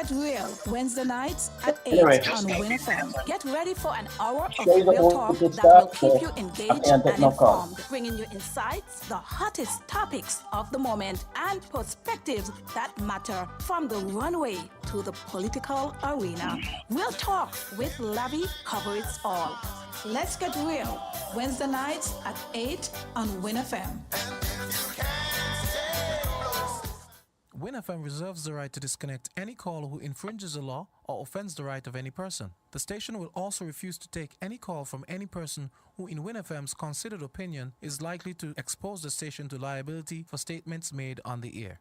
Get Real, Wednesday nights at Anyway, 8 on Win FM. Get ready for an hour of show is real about to talk get that will started, keep you so I engaged can't take and no call. informed, bringing you insights, the hottest topics of the moment, and perspectives that matter from the runway to the political arena. Real Talk with Lavi covers all. Let's get real. Wednesday nights at 8 on Win FM. WinFM reserves the right to disconnect any caller who infringes a law or offends the right of any person. The station will also refuse to take any call from any person who, in WinFM's considered opinion, is likely to expose the station to liability for statements made on the air.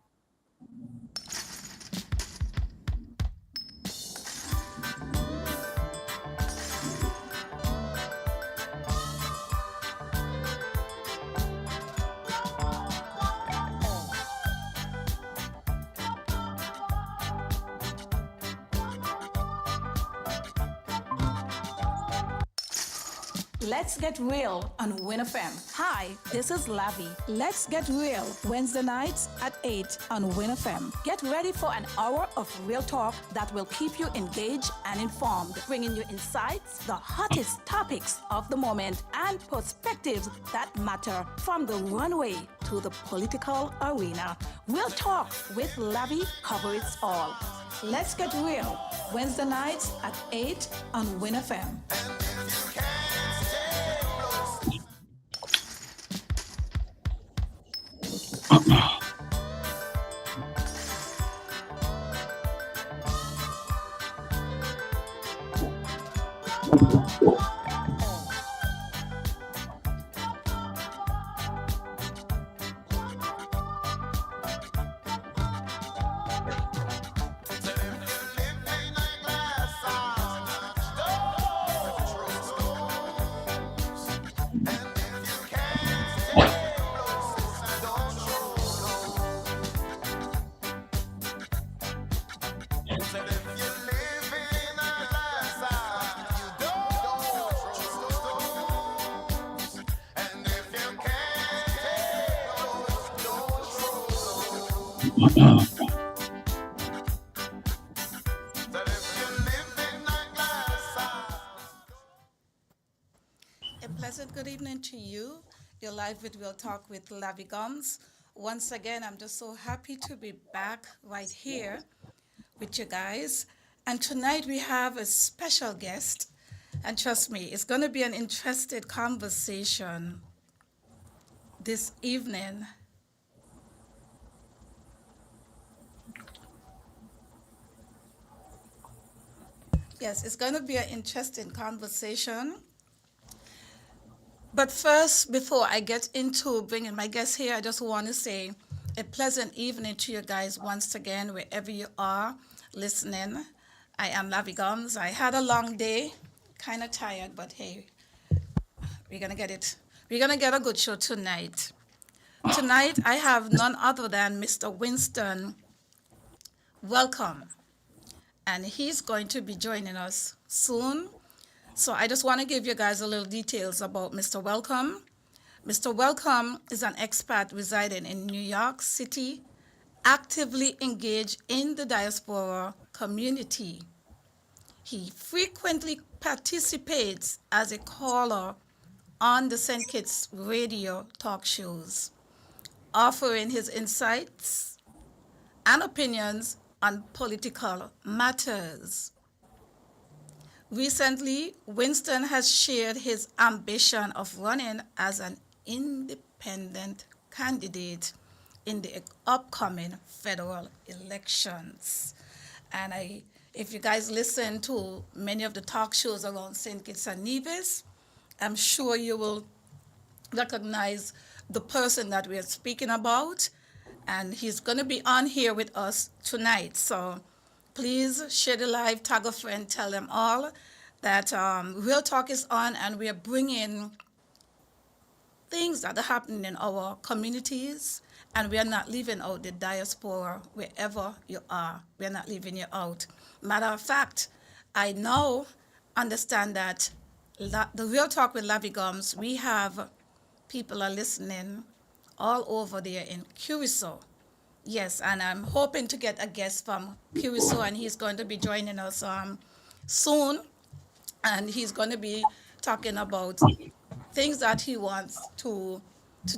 Let's get real on Win FM. Hi, this is Lavi. Let's get real Wednesday nights at 8 on Win FM. Get ready for an hour of real talk that will keep you engaged and informed, bringing you insights, the hottest topics of the moment, and perspectives that matter from the runway to the political arena. Real Talk with Lavi covers all. Let's get real Wednesday nights at 8 on Win FM. A pleasant good evening to you. You're live with Real Talk with Lavi Gumbs. Once again, I'm just so happy to be back right here with you guys. And tonight we have a special guest. And trust me, it's going to be an interesting conversation this evening. Yes, it's going to be an interesting conversation. But first, before I get into bringing my guests here, I just want to say a pleasant evening to you guys once again, wherever you are listening. I am Lavi Gumbs. I had a long day, kind of tired, but hey, we're going to get it. We're going to get a good show tonight. Tonight, I have none other than Mr. Winston Welcome, and he's going to be joining us soon. So I just want to give you guys a little details about Mr. Welcome. Mr. Welcome is an expat residing in New York City, actively engaged in the diaspora community. He frequently participates as a caller on the St. Kitts radio talk shows, offering his insights and opinions on political matters. Recently, Winston has shared his ambition of running as an independent candidate in the upcoming federal elections. And if you guys listen to many of the talk shows around St. Kitts and Nevis, I'm sure you will recognize the person that we are speaking about. And he's going to be on here with us tonight. So please share the live, tag a friend, tell them all that Real Talk is on, and we are bringing things that are happening in our communities, and we are not leaving out the diaspora wherever you are. We are not leaving you out. Matter of fact, I now understand that the Real Talk with Lavi Gumbs, we have people are listening all over there in Curacao. Yes, and I'm hoping to get a guest from Curacao, and he's going to be joining us soon, and he's going to be talking about things that he wants to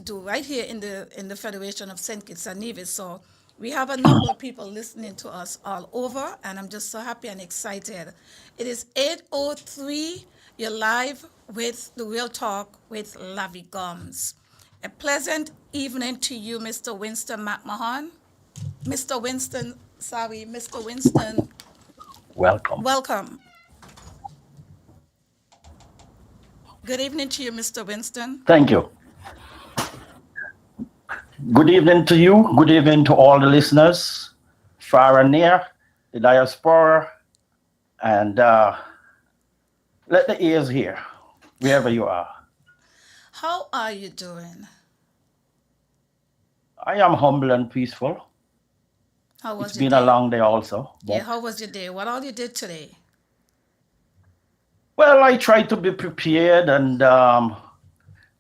do right here in the Federation of Saint Kitts and Nevis. So we have a number of people listening to us all over, and I'm just so happy and excited. It is 8:03. You're live with the Real Talk with Lavi Gumbs. A pleasant evening to you, Mr. Winston McMahon. Mr. Winston, Welcome. welcome. Good evening to you, Mr. Winston. Thank you. Good evening to you. Good evening to all the listeners, far and near, the diaspora, and let the ears hear, wherever you are. How are you doing? I am humble and peaceful. How was It's your been a day? long day also. Yeah, But, how was your day? What all you did today? well, I try to be prepared and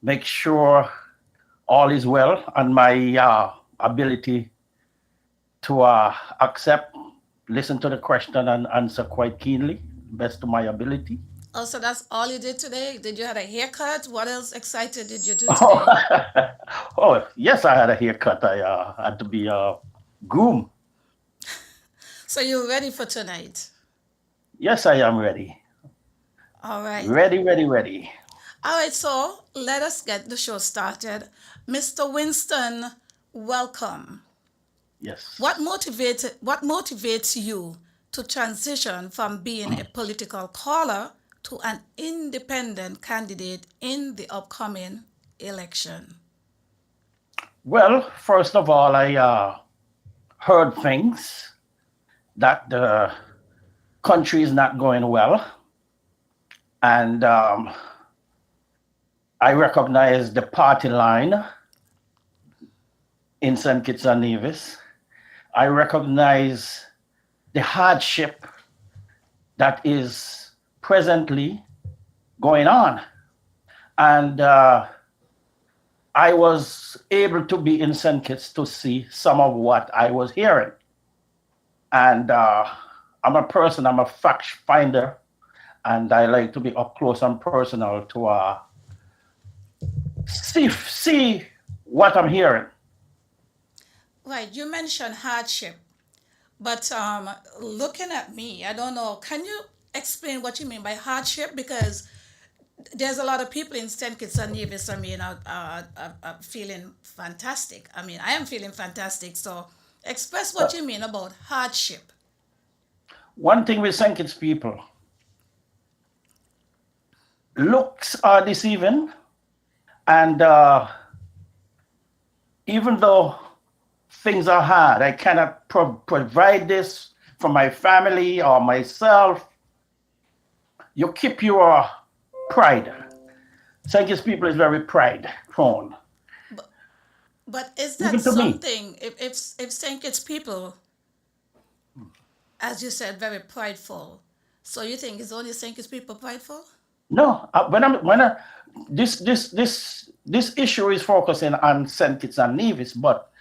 make sure all is well and my ability to accept, listen to the question and answer quite keenly, best of my ability. Oh, so that's all you did today? Did you have a haircut? What else exciting did you do Oh, today? oh yes, I had a haircut. I had to be groom. So you're ready for tonight? Yes, I am ready. All right. Ready, ready, ready. All right, so let us get the show started. Mr. Winston, welcome. Yes. What motivates you to transition from being a political caller to an independent candidate in the upcoming election? Well, first of all, I heard things that the country is not going well, and I recognize the party line in St. Kitts and Nevis. I recognize the hardship that is presently going on. And I was able to be in St. Kitts to see some of what I was hearing. And I'm a fact finder, and I like to be up close and personal to see what I'm hearing. Right, you mentioned hardship, but looking at me, I don't know. Can you explain what you mean by hardship? Because there's a lot of people in St. Kitts and Nevis. I mean, are feeling fantastic. I mean, I am feeling fantastic. So, express what you mean about hardship. One thing with St. Kitts people, looks are deceiving, and even though things are hard, I cannot provide this for my family or myself. You keep your pride. St. Kitts people is very pride prone, But is that even to me. something? If St. Kitts people, as you said, very prideful. So you think it's only St. Kitts people prideful? No, this issue is focusing on St. Kitts and Nevis, but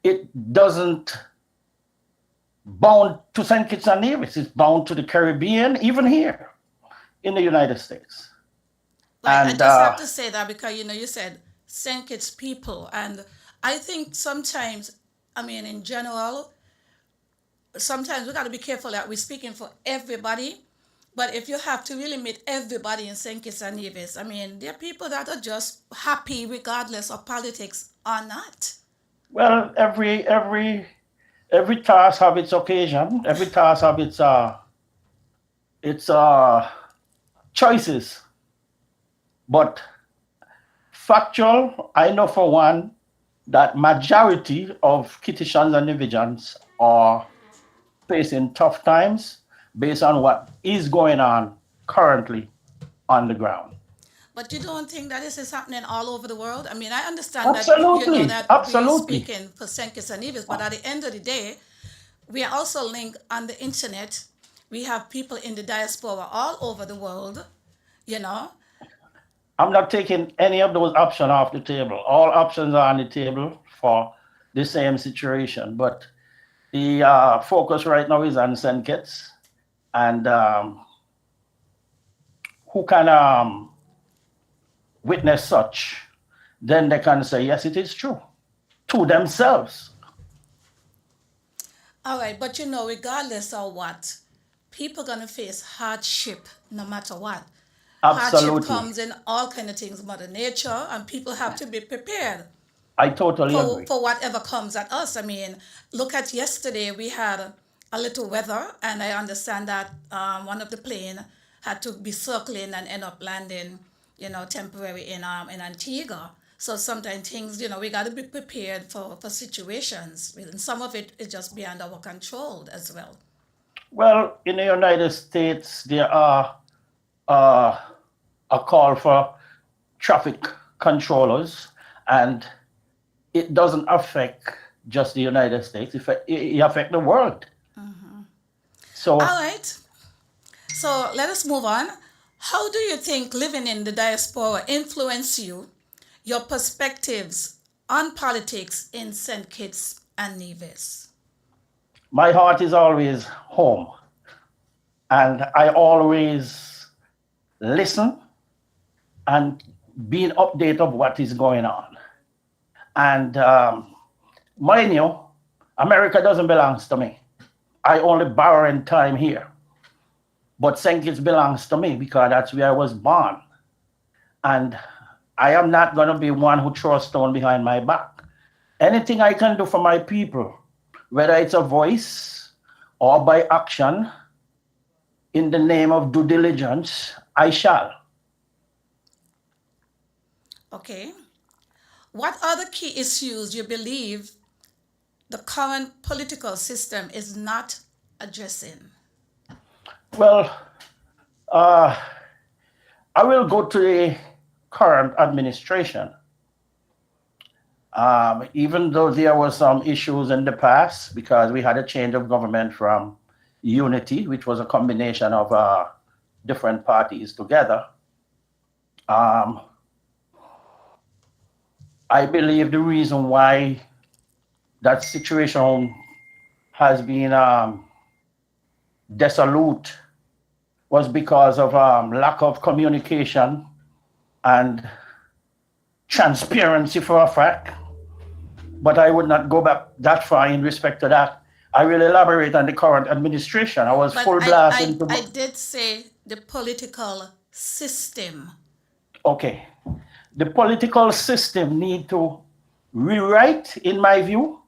it doesn't bound to St. Kitts and Nevis. It's bound to the Caribbean, even here in the United States. Right, I And just have to say that because you said St. Kitts people, and I think sometimes, I mean, in general, sometimes we got to be careful that we're speaking for everybody. But if you have to really meet everybody in St. Kitts and Nevis, I mean, there are people that are just happy regardless of politics or not. well, every task have its occasion. Every task have its choices. But factual, I know for one that majority of Kittitians and Nevisians are facing tough times based on what is going on currently on the ground. But you don't think that this is happening all over the world? I mean, I understand that Absolutely, that we absolutely. speaking for St. Kitts and Nevis, but at the end of the day, we are also linked on the internet. We have people in the diaspora all over the world, you know. I'm not taking any of those options off the table. All options are on the table for the same situation. But the focus right now is on St. Kitts, and who can witness such, then they can say, yes, it is true to themselves. All right, but you know, regardless of what, people gonna face hardship no matter what. Hardship Absolutely. comes in all kind of things, Mother Nature, and people have to be prepared I totally agree. for whatever comes at us. I mean, look at yesterday. We had a little weather, and I understand that one of the plane had to be circling and end up landing, temporary in Antigua. So sometimes things, we got to be prepared for situations, and some of it is just beyond our control as well. Well, in the United States, there are uh, a call for traffic controllers, and it doesn't affect just the United States, it affects the world. All So, right. So let us move on. How do you think living in the diaspora influence you, your perspectives on politics in St. Kitts and Nevis? my heart is always home, and I always listen and be an update of what is going on. And mind you, America doesn't belong to me. I only borrow in time here. But St. Kitts belongs to me because that's where I was born. And I am not going to be one who throws stone behind my back. Anything I can do for my people, whether it's a voice or by action, in the name of due diligence, I shall. Okay. What are the key issues you believe the current political system is not addressing? Well, uh, I will go to the current administration. Even though there were some issues in the past, because we had a change of government from unity, which was a combination of different parties together. I believe the reason why that situation has been dissolute was because of lack of communication and transparency for a fact. But I would not go back that far in respect to that. I will elaborate on the current administration. I was But full I, blast I, into. I did say the political system. Okay, the political system need to rewrite, in my view,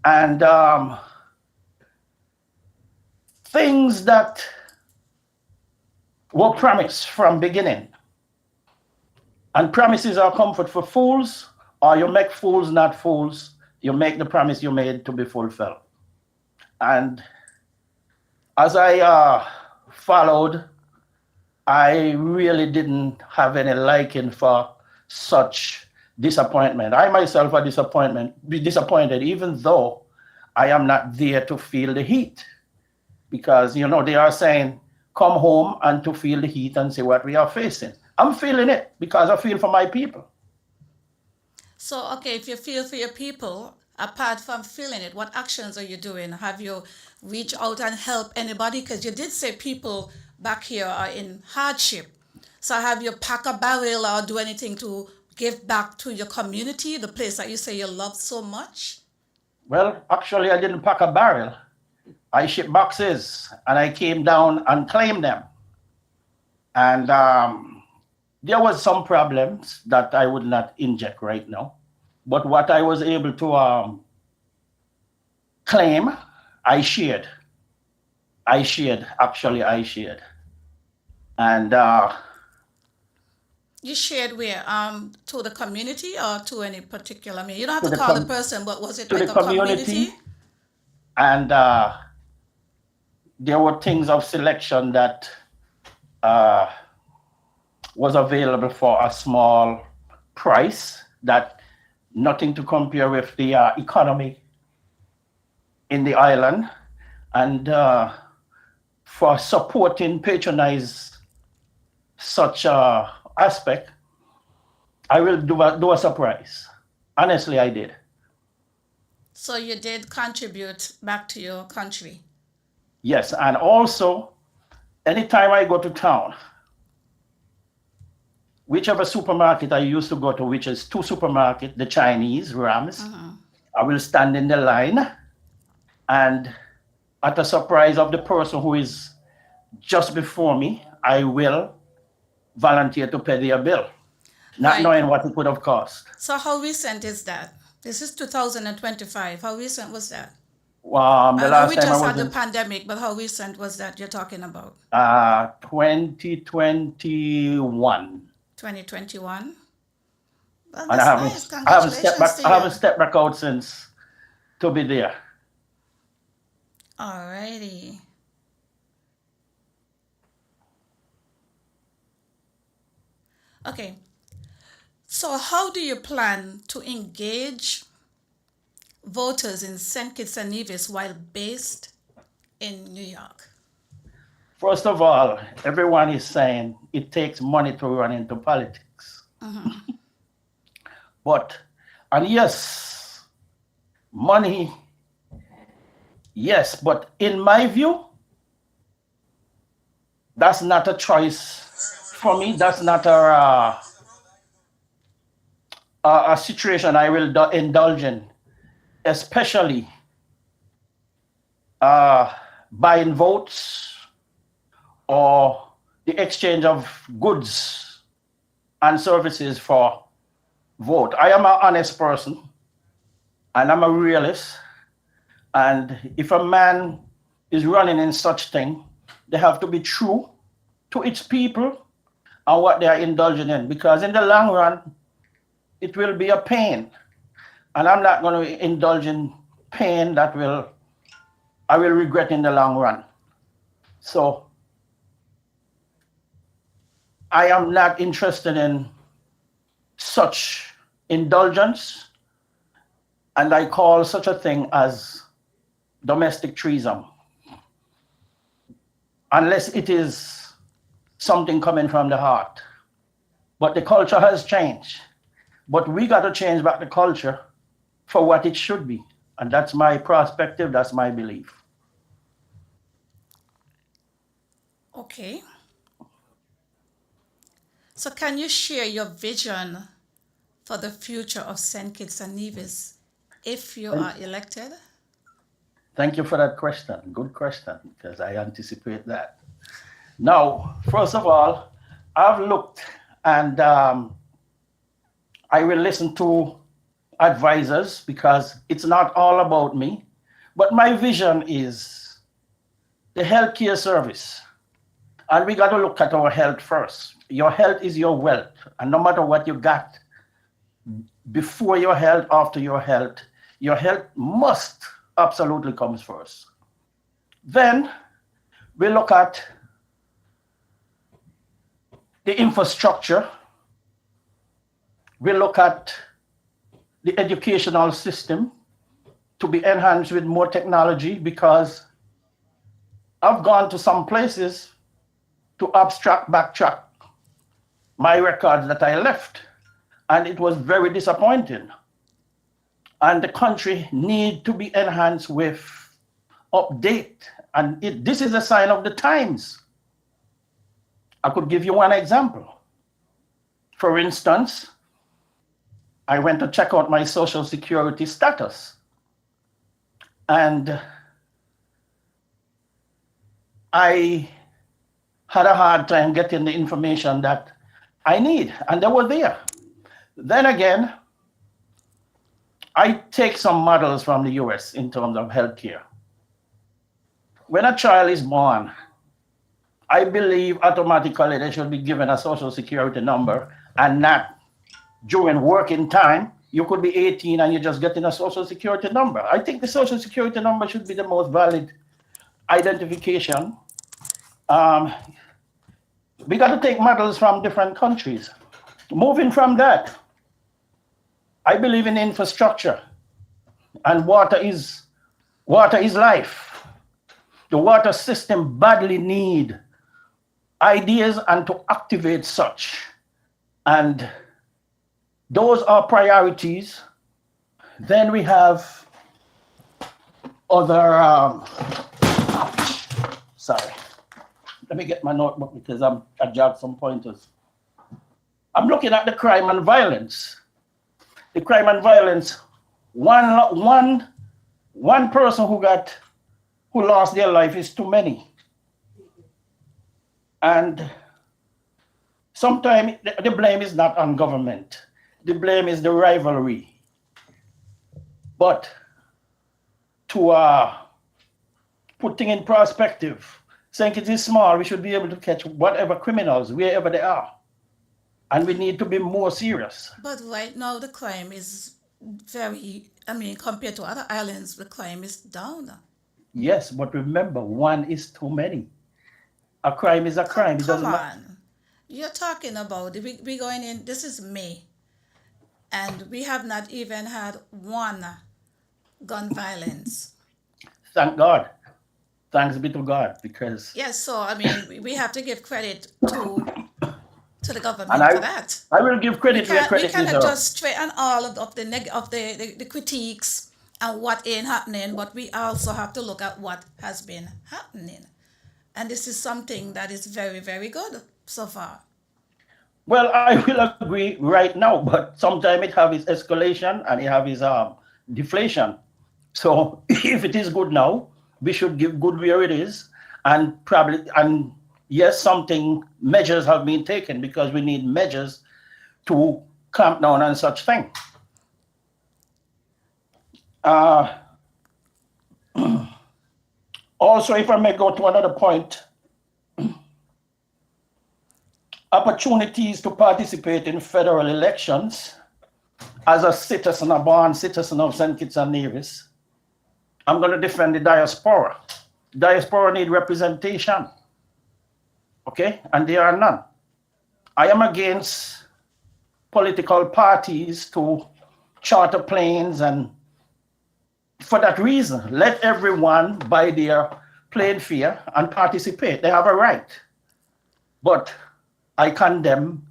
and things that were promised from beginning. And promises are comfort for fools, or you make fools not fools. You make the promise you made to be fulfilled. And as I followed, I really didn't have any liking for such disappointment. I myself are disappointed, even though I am not there to feel the heat. Because, they are saying, come home and to feel the heat and see what we are facing. I'm feeling it because I feel for my people. So, okay, if you feel for your people, apart from feeling it, what actions are you doing? Have you reached out and helped anybody? Because you did say people back here are in hardship. So, have you pack a barrel or do anything to give back to your community, the place that you say you love so much? Well, actually, I didn't pack a barrel. I shipped boxes and I came down and claimed them. And there was some problems that I would not inject right now. But what I was able to claim, I shared. I shared. And You shared where? To the community or to any particular? I mean, you don't have to to the call the com- person, but was it to the like a community? community, and there were things of selection that uh, was available for a small price, that nothing to compare with the economy in the island, and for supporting, patronize such aspect, I will do a surprise. Honestly, I did. So you did contribute back to your country. Yes, and also, anytime I go to town, whichever supermarket I used to go to, which is two supermarkets, the Chinese, Rams, I will stand in the line, and at the surprise of the person who is just before me, I will volunteer to pay their bill, not Right. knowing what it would have cost. So how recent is that? This is 2025. How recent was that? The I know last we time I just was had the in pandemic, but how recent was that you're talking about? 2021, 2021? Well, and that's nice. I haven't stepped Congratulations back. to I you. haven't stepped back out since to be there. Alrighty. Okay. So how do you plan to engage voters in St. Kitts and Nevis while based in New York? First of all, everyone is saying it takes money to run into politics. But, and yes, money, yes, but in my view, that's not a choice for me. That's not a situation I will indulge in, especially buying votes or the exchange of goods and services for vote. I am an honest person and I'm a realist. And if a man is running in such thing, they have to be true to its people and what they are indulging in, because in the long run, it will be a pain. And I'm not going to indulge in pain that I will regret in the long run. So I am not interested in such indulgence, and I call such a thing as domestic treason, unless it is something coming from the heart. But the culture has changed. But we got to change back the culture for what it should be. And that's my perspective, that's my belief. Okay. So can you share your vision for the future of St. Kitts and Nevis if you are elected? Thank you for that question. Good question, because I anticipate that. Now, first of all, I've looked and I will listen to advisors because it's not all about me. But my vision is the healthcare service. And we got to look at our health first. Your health is your wealth. And no matter what you got, before your health, after your health must absolutely comes first. Then we look at the infrastructure. We look at the educational system to be enhanced with more technology, because I've gone to some places to backtrack my records that I left, and it was very disappointing. And the country need to be enhanced with update, and this is a sign of the times. I could give you one example. For instance, I went to check out my Social Security status, and I had a hard time getting the information that I need, and they were there. Then again, I take some models from the US in terms of healthcare. When a child is born, I believe automatically they should be given a Social Security number, and not during working time. You could be 18 and you're just getting a Social Security number. I think the Social Security number should be the most valid identification. We got to take models from different countries. Moving from that, I believe in infrastructure, and water is life. The water system badly need ideas and to activate such. And those are priorities. Then we have other, sorry, let me get my notebook because I jogged some pointers. I'm looking at the crime and violence. The crime and violence, one person who lost their life is too many. And sometimes the blame is not on government. The blame is the rivalry. But to put things in perspective, St. Kitts is small, we should be able to catch whatever criminals, wherever they are. And we need to be more serious. But right now the crime is very, compared to other islands, the crime is down. Yes, but remember, one is too many. A crime is a crime. It Come doesn't matter. on. You're talking about, we going in, this is May, and we have not even had one gun violence. Thank God. Thanks be to God, because Yes, so we have to give credit to the government and for that. I will give credit where We credit cannot deserves. just straighten all of the critiques and what ain't happening, but we also have to look at what has been happening. And this is something that is very, very good so far. Well, I will agree right now, but sometimes it have its escalation and it have its deflation. So if it is good now, we should give good where it is, and yes, measures have been taken because we need measures to clamp down on such thing. Also, if I may go to another point, opportunities to participate in federal elections as a born citizen of St. Kitts and Nevis. I'm going to defend the diaspora. Diaspora need representation. Okay? And there are none. I am against political parties to charter planes, and for that reason, let everyone buy their plane fare and participate. They have a right. But I condemn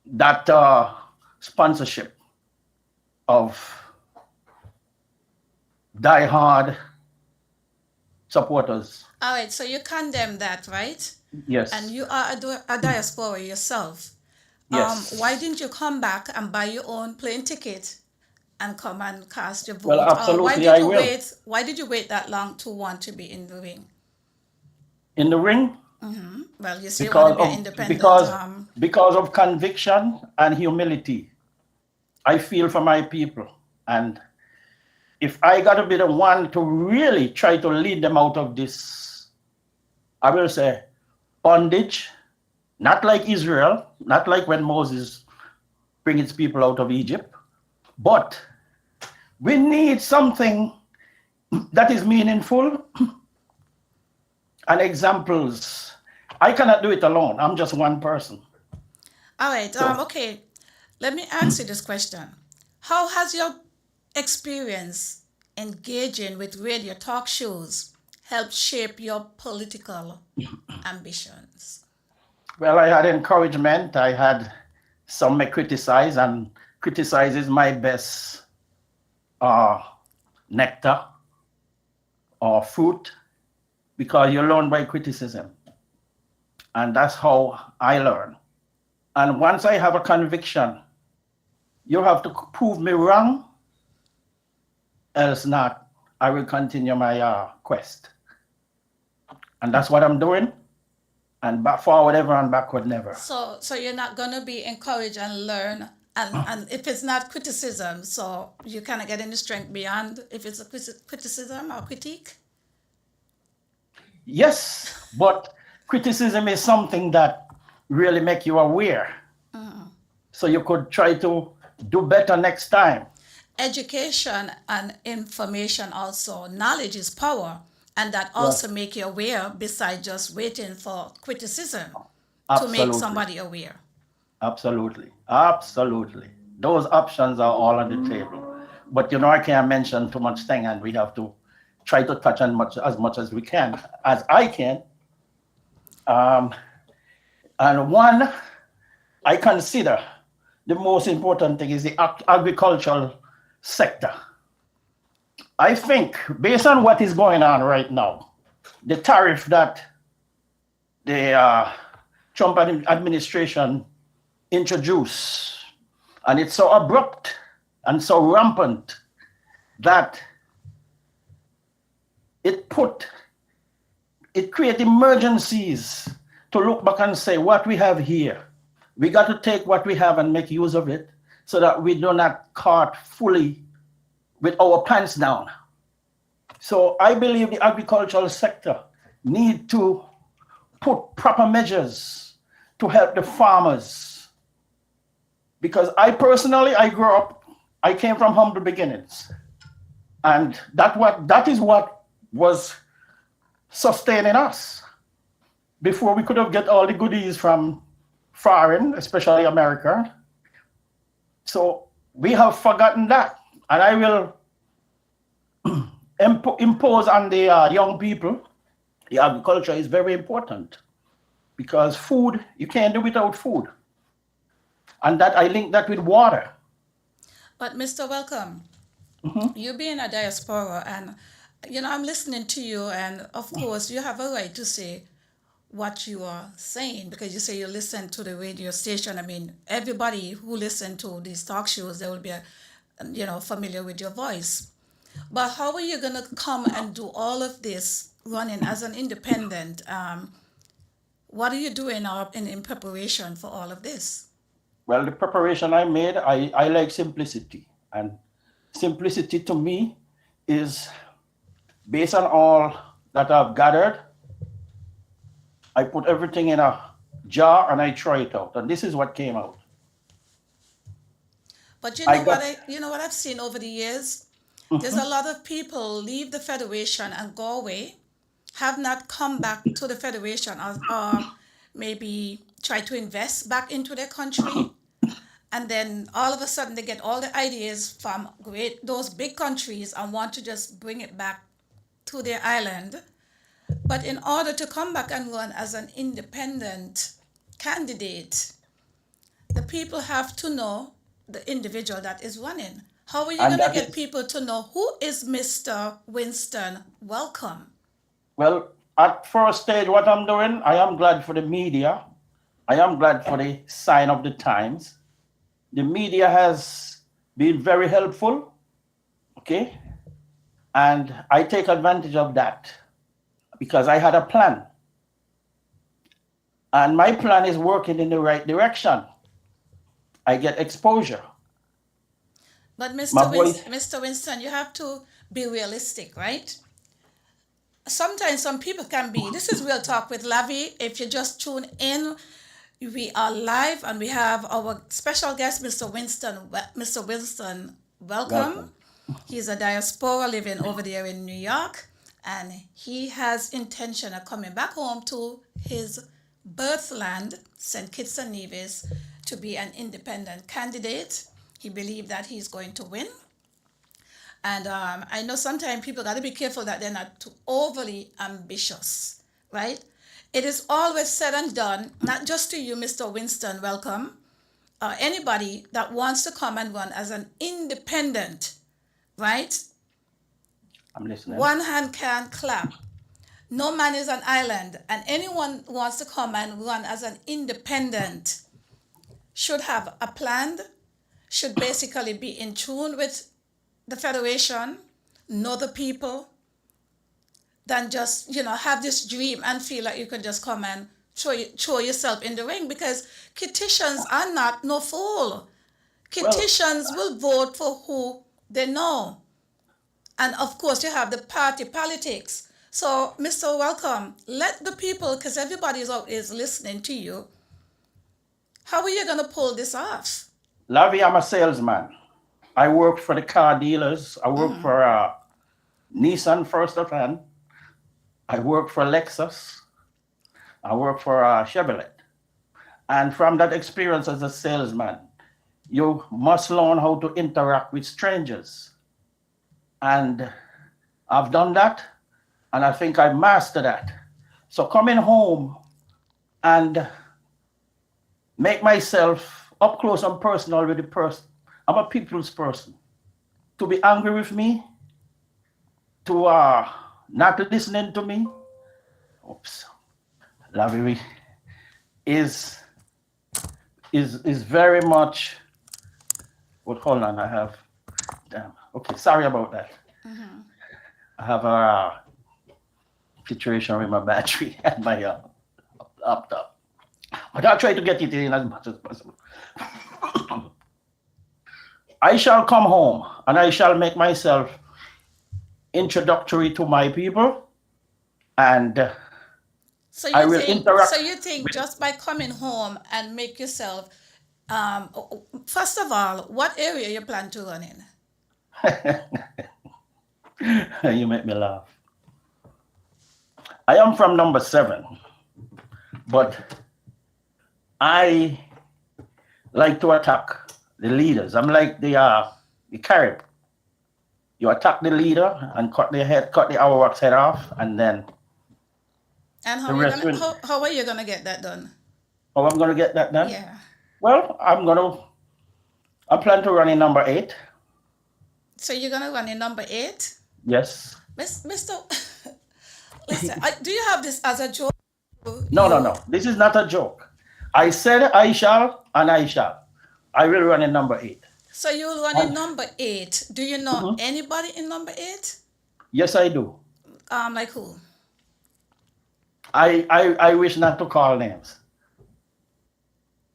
that sponsorship of die-hard supporters. All right, so you condemn that, right? Yes. And you are a diaspora yourself. Yes. Why didn't you come back and buy your own plane ticket and come and cast your vote? Well, absolutely, I will. Why did you wait that long to want to be in the ring? In the ring? Mm-hmm. Well, you say you want to be independent. Because of conviction and humility. I feel for my people. And if I got to be the one to really try to lead them out of this, I will say, bondage, not like Israel, not like when Moses bring his people out of Egypt, but we need something that is meaningful and examples. I cannot do it alone. I'm just one person. All right. Okay. Let me ask you this question. How has your experience engaging with radio talk shows helped shape your political ambitions? Well, I had encouragement. I had some may criticize, and criticize is my best nectar or fruit, because you learn by criticism. And that's how I learn. And once I have a conviction, you have to prove me wrong, else not, I will continue my quest. And that's what I'm doing. And back forward ever and backward never. So you're not going to be encouraged and learn, and if it's not criticism, so you kind of get any strength beyond if it's a criticism or critique? Yes, but criticism is something that really make you aware. So you could try to do better next time. Education and information also, knowledge is power, and that also make you aware besides just waiting for criticism to make somebody aware. Absolutely. Absolutely. Those options are all on the table. But I can't mention too much thing, and we have to try to touch on as much as we can, as I can. And one, I consider the most important thing is the agricultural sector. I think based on what is going on right now, the tariff that the Trump administration introduced, and it's so abrupt and so rampant that it creates emergencies to look back and say what we have here. We got to take what we have and make use of it so that we do not caught fully with our pants down. So I believe the agricultural sector need to put proper measures to help the farmers. Because I came from humble beginnings. And that is what was sustaining us before we could have get all the goodies from foreign, especially America. So we have forgotten that. And I will impose on the young people, the agriculture is very important because food, you can't do without food. And that I link that with water. But Mr. Welcome, you being a diaspora, and I'm listening to you, and of course you have a right to say what you are saying because you say you listen to the radio station. I mean, everybody who listen to these talk shows, they will be, familiar with your voice. But how are you gonna come and do all of this running as an independent? What are you doing in preparation for all of this? Well, the preparation I made, I like simplicity. And simplicity to me is based on all that I've gathered. I put everything in a jar and I try it out. And this is what came out. But you know what I've seen over the years? There's a lot of people leave the Federation and go away, have not come back to the Federation or maybe try to invest back into their country. And then all of a sudden they get all the ideas from those big countries and want to just bring it back to their island. But in order to come back and run as an independent candidate, the people have to know the individual that is running. How are you going to get people to know who is Mr. Winston Welcome? Well, at first stage, what I'm doing, I am glad for the media. I am glad for the sign of the times. The media has been very helpful, okay? And I take advantage of that because I had a plan. And my plan is working in the right direction. I get exposure. But Mr. Winston, you have to be realistic, right? Sometimes some people can be. This is Real Talk with Lavi. If you just tune in, we are live and we have our special guest, Mr. Winston Welcome. He's a diaspora living over there in New York, and he has intention of coming back home to his birthland, St. Kitts and Nevis, to be an independent candidate. He believes that he's going to win. And I know sometimes people got to be careful that they're not too overly ambitious, right? It is always said and done, not just to you, Mr. Winston Welcome, anybody that wants to come and run as an independent, right? I'm listening. One hand can't clap. No man is an island, and anyone who wants to come and run as an independent should have a plan, should basically be in tune with the Federation, know the people, than just, have this dream and feel like you can just come and throw yourself in the ring, because Kittitians are not no fool. Kittitians will vote for who they know. And of course, you have the party politics. So, Mr. Welcome, let the people, because everybody is listening to you, how are you going to pull this off? Lavi, I'm a salesman. I work for the car dealers. I work for Nissan first of hand. I work for Lexus. I work for Chevrolet. And from that experience as a salesman, you must learn how to interact with strangers. And I've done that, and I think I mastered that. So coming home and make myself up close and personal with the person. I'm a people's person. To be angry with me to not listening to me. Oops. Lavi is very much. Well, hold on. I have. Damn. Okay. Sorry about that. I have a situation with my battery and my laptop, but I'll try to get it in as much as possible. I shall come home and I shall make myself introductory to my people, and So I you will think, interact. so you think just by coming home and make yourself, first of all, what area you plan to run in? You make me laugh. I am from number 7, but I like to attack the leaders. I'm like the carrot. You attack the leader and cut the hourwork's head off, and then And the rest will. how are you gonna get that done? Oh, I'm gonna get that done. Yeah. Well, I plan to run in number 8. So you're gonna run in number 8? Yes. Mr. Listen, do you have this as a joke? No. This is not a joke. I said I shall, and I shall. I will run in number 8. So you'll run in number 8. Do you know anybody in number 8? Yes, I do. Like who? I wish not to call names.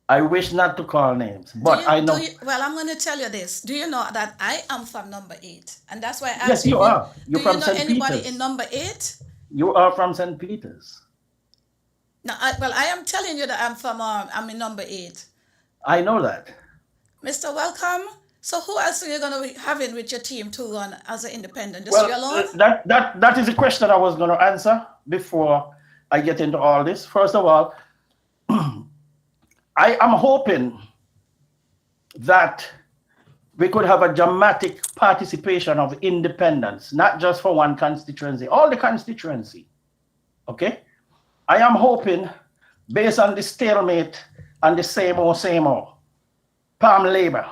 I wish not to call names, but I know. Well, I'm going to tell you this. Do you know that I am from number 8? And that's why I asked Yes, you are. You're do from you know St. anybody Peters. in number 8? You are from St. Peters. No, I am telling you that I'm in number 8. I know that. Mr. Welcome. So who else are you going to be having with your team to run as an independent? Just you alone? That is a question I was going to answer before I get into all this. First of all, I am hoping that we could have a dramatic participation of independents, not just for one constituency, all the constituency. Okay? I am hoping, based on the stalemate and the same old, Palm Labor,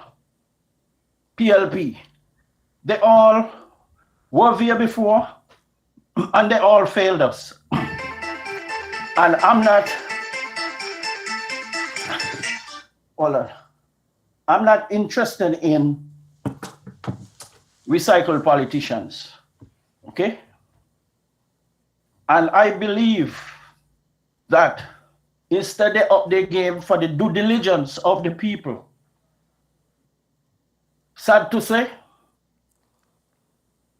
PLP, they all were here before and they all failed us. And I'm not interested in recycled politicians. Okay? And I believe that instead they up their game for the due diligence of the people. Sad to say,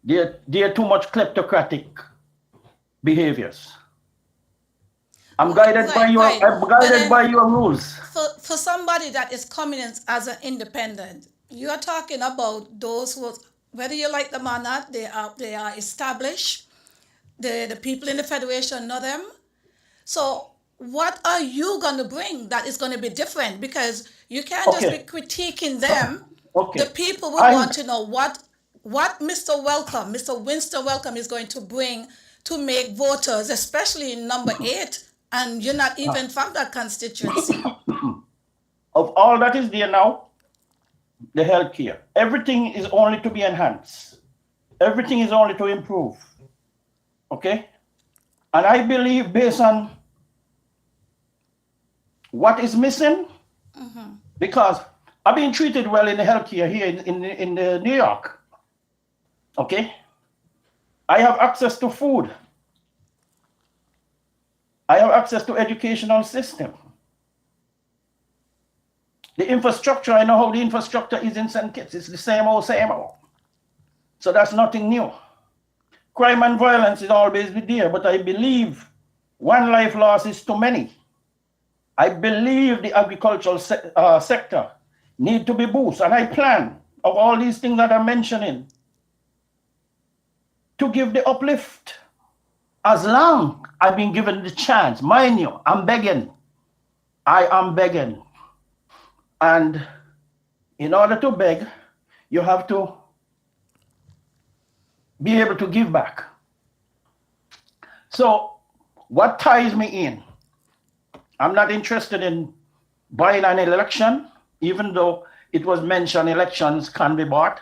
they're too much kleptocratic behaviors. I'm guided by your rules. For somebody that is coming in as an independent, you are talking about those who, whether you like them or not, they are established. The people in the federation know them. So what are you going to bring that is going to be different? Because you can't just be critiquing them. Okay. The people will want to know what Mr. Winston Welcome is going to bring to make voters, especially in number 8, and you're not even from that constituency. Of all that is there now, the healthcare, everything is only to be enhanced. Everything is only to improve. Okay? And I believe based on what is missing, because I've been treated well in the healthcare here in New York. Okay? I have access to food. I have access to educational system. The infrastructure, I know how the infrastructure is in St. Kitts. It's the same old. So that's nothing new. Crime and violence is always there, but I believe one life lost is too many. I believe the agricultural sector need to be boosted, and I plan of all these things that I'm mentioning to give the uplift as long I've been given the chance. Mind you, I'm begging. I am begging. And in order to beg, you have to be able to give back. So what ties me in? I'm not interested in buying an election, even though it was mentioned elections can be bought.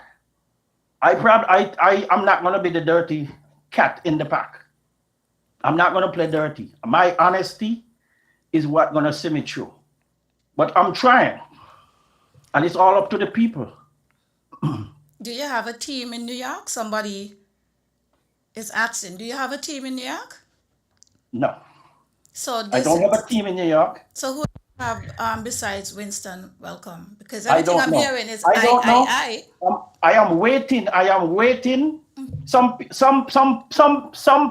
I'm not going to be the dirty cat in the pack. I'm not going to play dirty. My honesty is what going to see me through. But I'm trying. And it's all up to the people. Do you have a team in New York? Somebody is asking, do you have a team in New York? No, So I this, don't have a team in New York. so who do you have besides Winston Welcome? Because I everything don't I'm know. hearing is I don't know. I. I am waiting. I am waiting. Some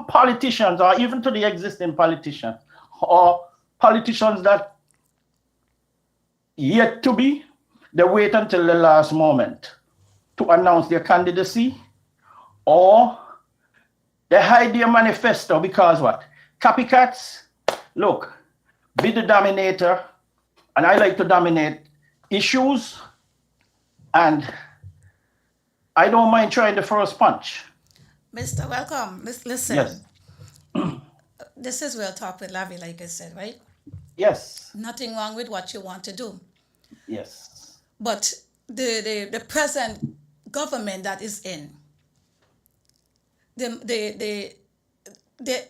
politicians, or even to the existing politicians, or politicians that yet to be, they wait until the last moment to announce their candidacy, or they hide their manifesto because what? Copycats. Look, be the dominator, and I like to dominate issues, and I don't mind trying the first punch. Mr. Welcome, listen. Yes. This is Real Talk with Lavi, like I said, right? Yes. Nothing wrong with what you want to do. Yes. But the present government that is in, the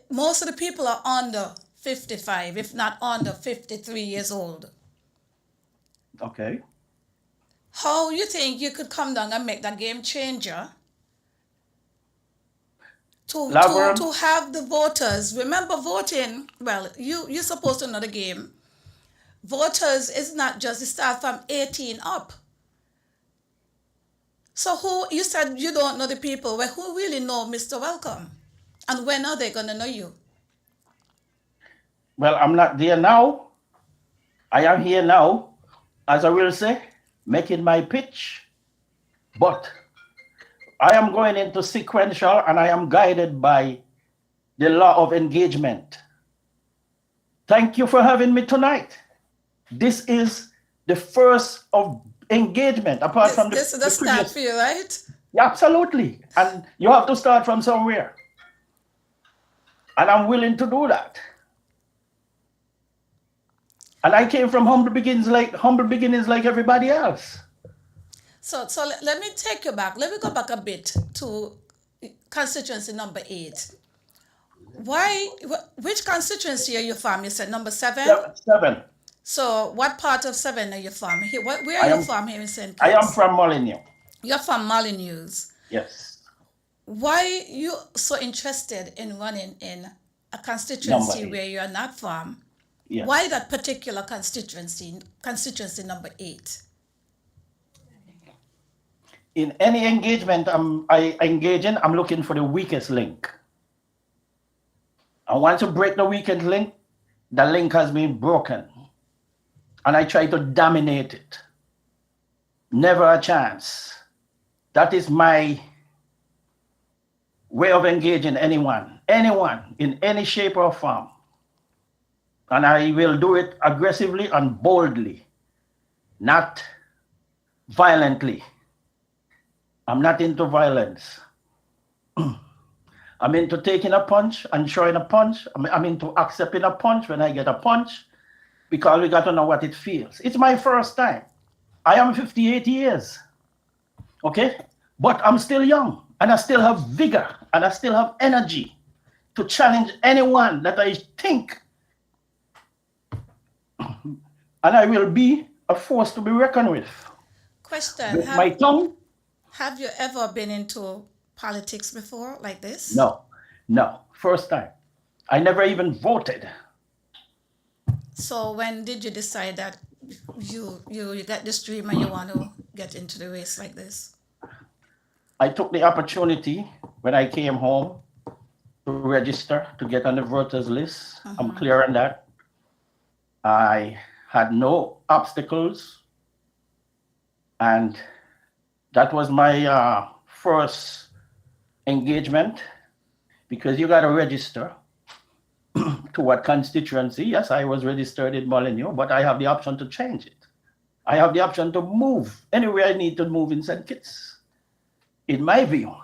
most of the people are under 55, if not under 53 years old. Okay. How you think you could come down and make that game changer Lavern, to have the voters remember voting? Well, you're supposed to know the game. Voters is not just, it start from 18 up. So who, you said you don't know the people, well, who really know Mr. Welcome? And when are they gonna know you? well, I'm not there now. I am here now, as I will say, making my pitch. But I am going into sequential, and I am guided by the law of engagement. Thank you for having me tonight. This is the first of engagement, apart from This is the start previous. for you, right? Yeah, absolutely. And you have to start from somewhere. And I'm willing to do that. And I came from humble beginnings like everybody else. So let me take you back. Let me go back a bit to constituency number 8. Which constituency are you from? You said number 7? 7. So what part of 7 are you from? Where I are you am- from here in St. I am Kitts? from Molyneux. You're from Molyneux. Yes. Why you so interested in running in a constituency Number 8. where you are not from? Yes. Why that particular constituency number 8? In any engagement I engage in, I'm looking for the weakest link. I want to break the weakest link. The link has been broken. And I try to dominate it. Never a chance. That is my way of engaging anyone in any shape or form. And I will do it aggressively and boldly, not violently. I'm not into violence. I'm into taking a punch and showing a punch. I'm into accepting a punch when I get a punch, because we got to know what it feels. It's my first time. I am 58 years. Okay? But I'm still young, and I still have vigor, and I still have energy to challenge anyone that I think. And I will be a force to be reckoned with. Question: With my tongue? Have you ever been into politics before, like this? No. First time. I never even voted. So when did you decide that you got this dream and you want to get into the race like this? I took the opportunity when I came home to register to get on the voters list. I'm clear on that. I had no obstacles, and that was my first engagement, because you got to register to what constituency. Yes, I was registered in Molyneux, but I have the option to change it. I have the option to move anywhere I need to move in St. Kitts, in my view.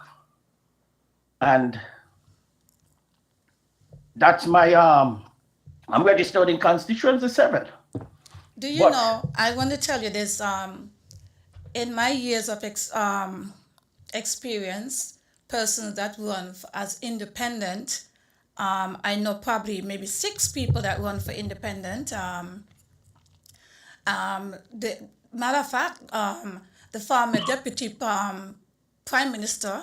And that's my, I'm registered in constituency 7. Do you But- know, I want to tell you this, in my years of experience persons that run as independent. I know probably maybe 6 people that run for independent. The matter of fact, the former deputy prime minister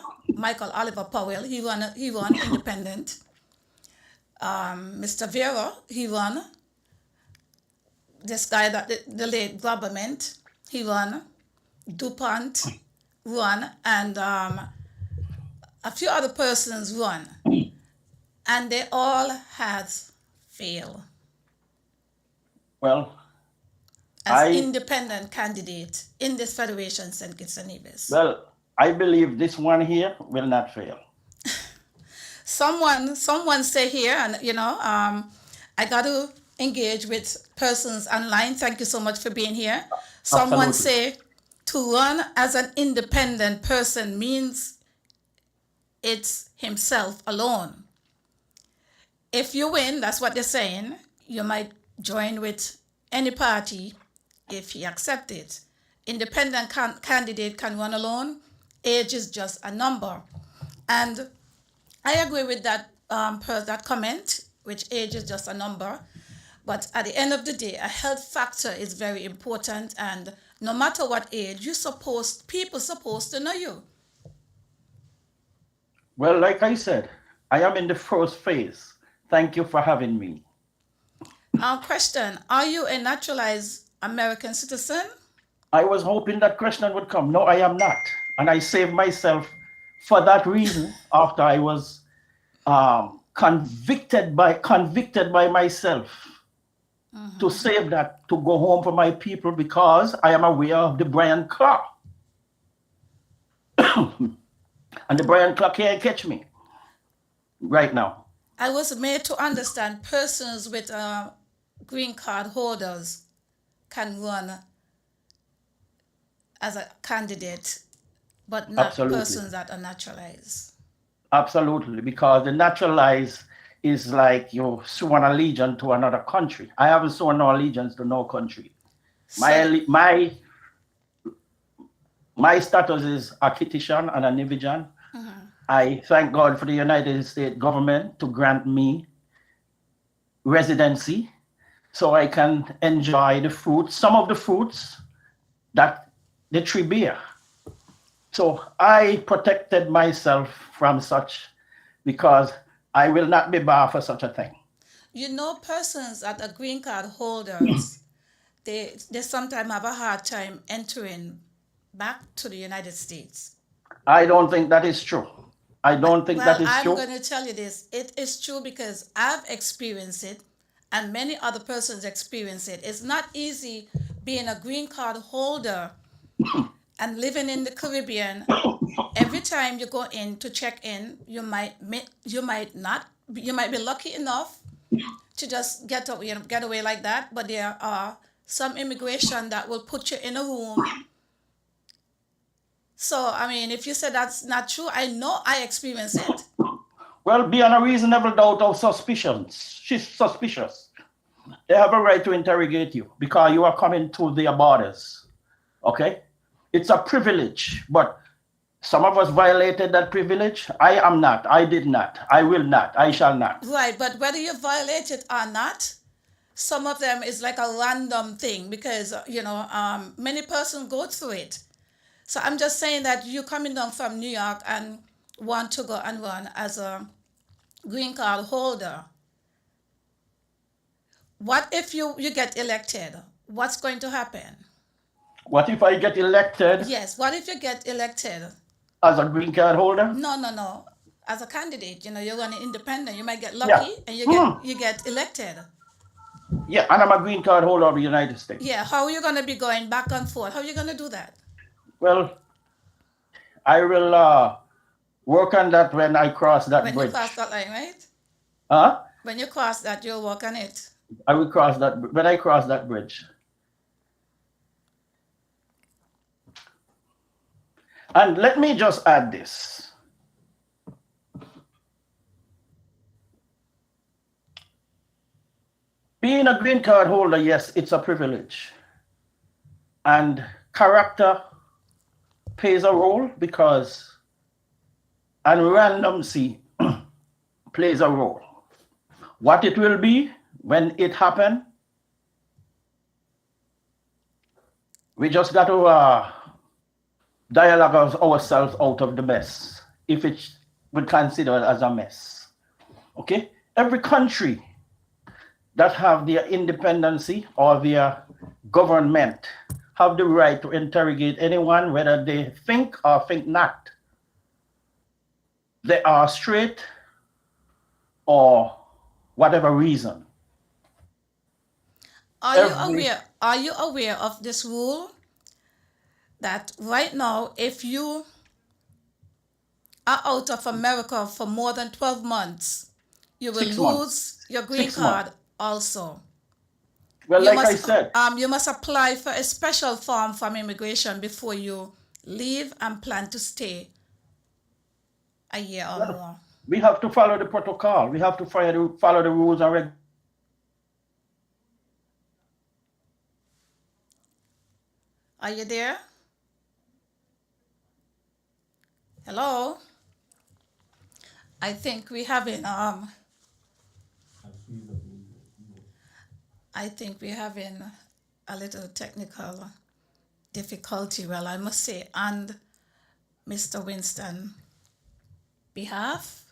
Michael Oliver Powell, he run independent. Mr. Vera, he run. This guy that the late government, he run. DuPont run, and a few other persons run, and they all had failed Well, as I independent candidate in this federation, St. Kitts and Nevis. well, I believe this one here will not fail. Someone say here, and I got to engage with persons online. Thank you so much for being here. Someone Absolutely. say to run as an independent person means it's himself alone. If you win, that's what they're saying, you might join with any party if he accepts it. Independent candidate can run alone. Age is just a number. And I agree with that that comment, which age is just a number. But at the end of the day, a health factor is very important. And no matter what age, people supposed to know you. Well, like I said, I am in the first phase. Thank you for having me. Question, are you a naturalized American citizen? I was hoping that question would come. No, I am not. And I saved myself for that reason after I was convicted by myself to save that, to go home for my people, because I am aware of the Brian Clark. And the Brian Clark can't catch me right now. I was made to understand persons with green card holders can run as a candidate, but not Absolutely. persons that are naturalized. Absolutely, because the naturalized is like you sworn allegiance to another country. I haven't sworn no allegiance to no country. My status is a Kitishan and a Nivijan. I thank God for the United States government to grant me residency so I can enjoy the fruits, some of the fruits that the tree bear. So I protected myself from such because I will not be barred for such a thing. Persons that are green card holders, they sometimes have a hard time entering back to the United States. I don't think that is true. I don't think that is true. I'm going to tell you this. It is true because I've experienced it and many other persons experience it. It's not easy being a green card holder and living in the Caribbean. Every time you go in to check in, you might be lucky enough to just get away like that. But there are some immigration that will put you in a room. So, I mean, if you say that's not true, I know I experienced it. Well, beyond a reasonable doubt of suspicion, she's suspicious. They have a right to interrogate you because you are coming to their borders. Okay? It's a privilege, but some of us violated that privilege. I am not. I did not. I will not. I shall not. Right, but whether you violate it or not, some of them is like a random thing because, many persons go through it. So I'm just saying that you coming down from New York and want to go and run as a green card holder. What if you get elected? What's going to happen? What if I get elected? Yes, what if you get elected? As a green card holder? No. As a candidate, you're running independent. You might get lucky and you get elected. Yeah, and I'm a green card holder of the United States. Yeah, how are you going to be going back and forth? How are you going to do that? Well, I will work on that when I cross that bridge. When you cross that line, right? Huh? When you cross that, you'll work on it. I will cross that when I cross that bridge. And let me just add this. Being a green card holder, yes, it's a privilege. And character plays a role because and randomness plays a role. What it will be when it happens, we just got to dialogue ourselves out of the mess, if it would consider it as a mess. Okay? Every country that have their independency or their government have the right to interrogate anyone, whether they think or think not. They are straight or whatever reason. Are you aware of this rule that right now, if you are out of America for more than 12 months, you will 6 lose months. your green 6 months. card also. Well, You like I must said, you must apply for a special form from immigration before you leave and plan to stay a year or more. we have to follow the protocol. We have to follow the rules and regulations. Are you there? Hello? I think we having a little technical difficulty. Well, I must say, on Mr. Winston behalf.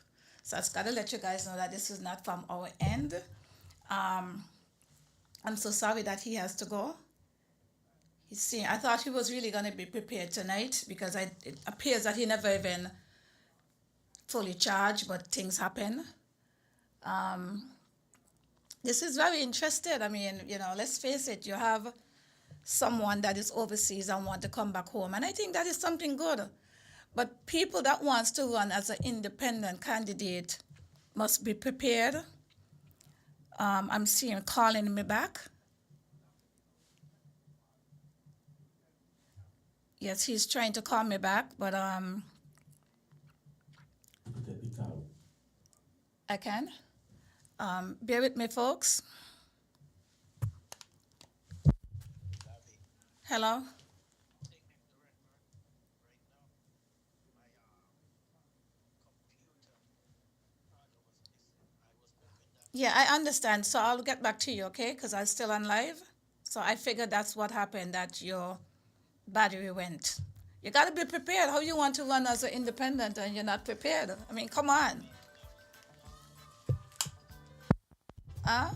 So I just gotta let you guys know that this is not from our end. I'm so sorry that he has to go. I thought he was really gonna be prepared tonight because it appears that he never even fully charged, but things happen. This is very interesting. I mean, let's face it, you have someone that is overseas and want to come back home. And I think that is something good. But people that wants to run as an independent candidate must be prepared. I'm seeing calling me back. Yes, he's trying to call me back, but I can. Bear with me, folks. Hello? Yeah, I understand. So I'll get back to you, okay? Because I'm still on live. So I figured that's what happened, that your battery went. You got to be prepared. How you want to run as an independent and you're not prepared? I mean, come on. Huh?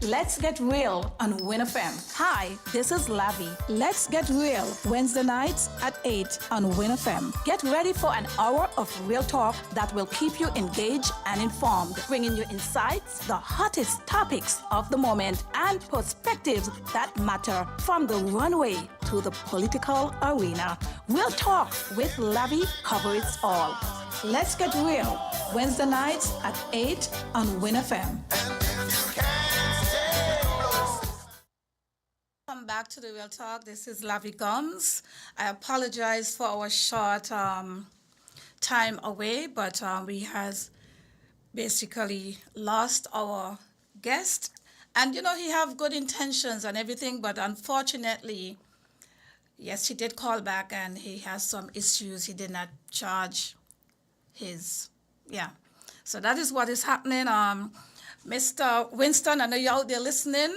Let's Get Real on Win FM. Hi, this is Lavi. Let's Get Real, Wednesday nights at 8 on Win FM. Get ready for an hour of real talk that will keep you engaged and informed, bringing you insights, the hottest topics of the moment, and perspectives that matter from the runway to the political arena. Real Talk with Lavi covers all. Let's Get Real, Wednesday nights at 8 on Win FM. Welcome back to the Real Talk. This is Lavi Gumbs. I apologize for our short time away, but we has basically lost our guest. And you know, he have good intentions and everything, but unfortunately, yes, he did call back and he has some issues. He did not charge his, yeah. So that is what is happening. Mr. Winston, I know you're out there listening.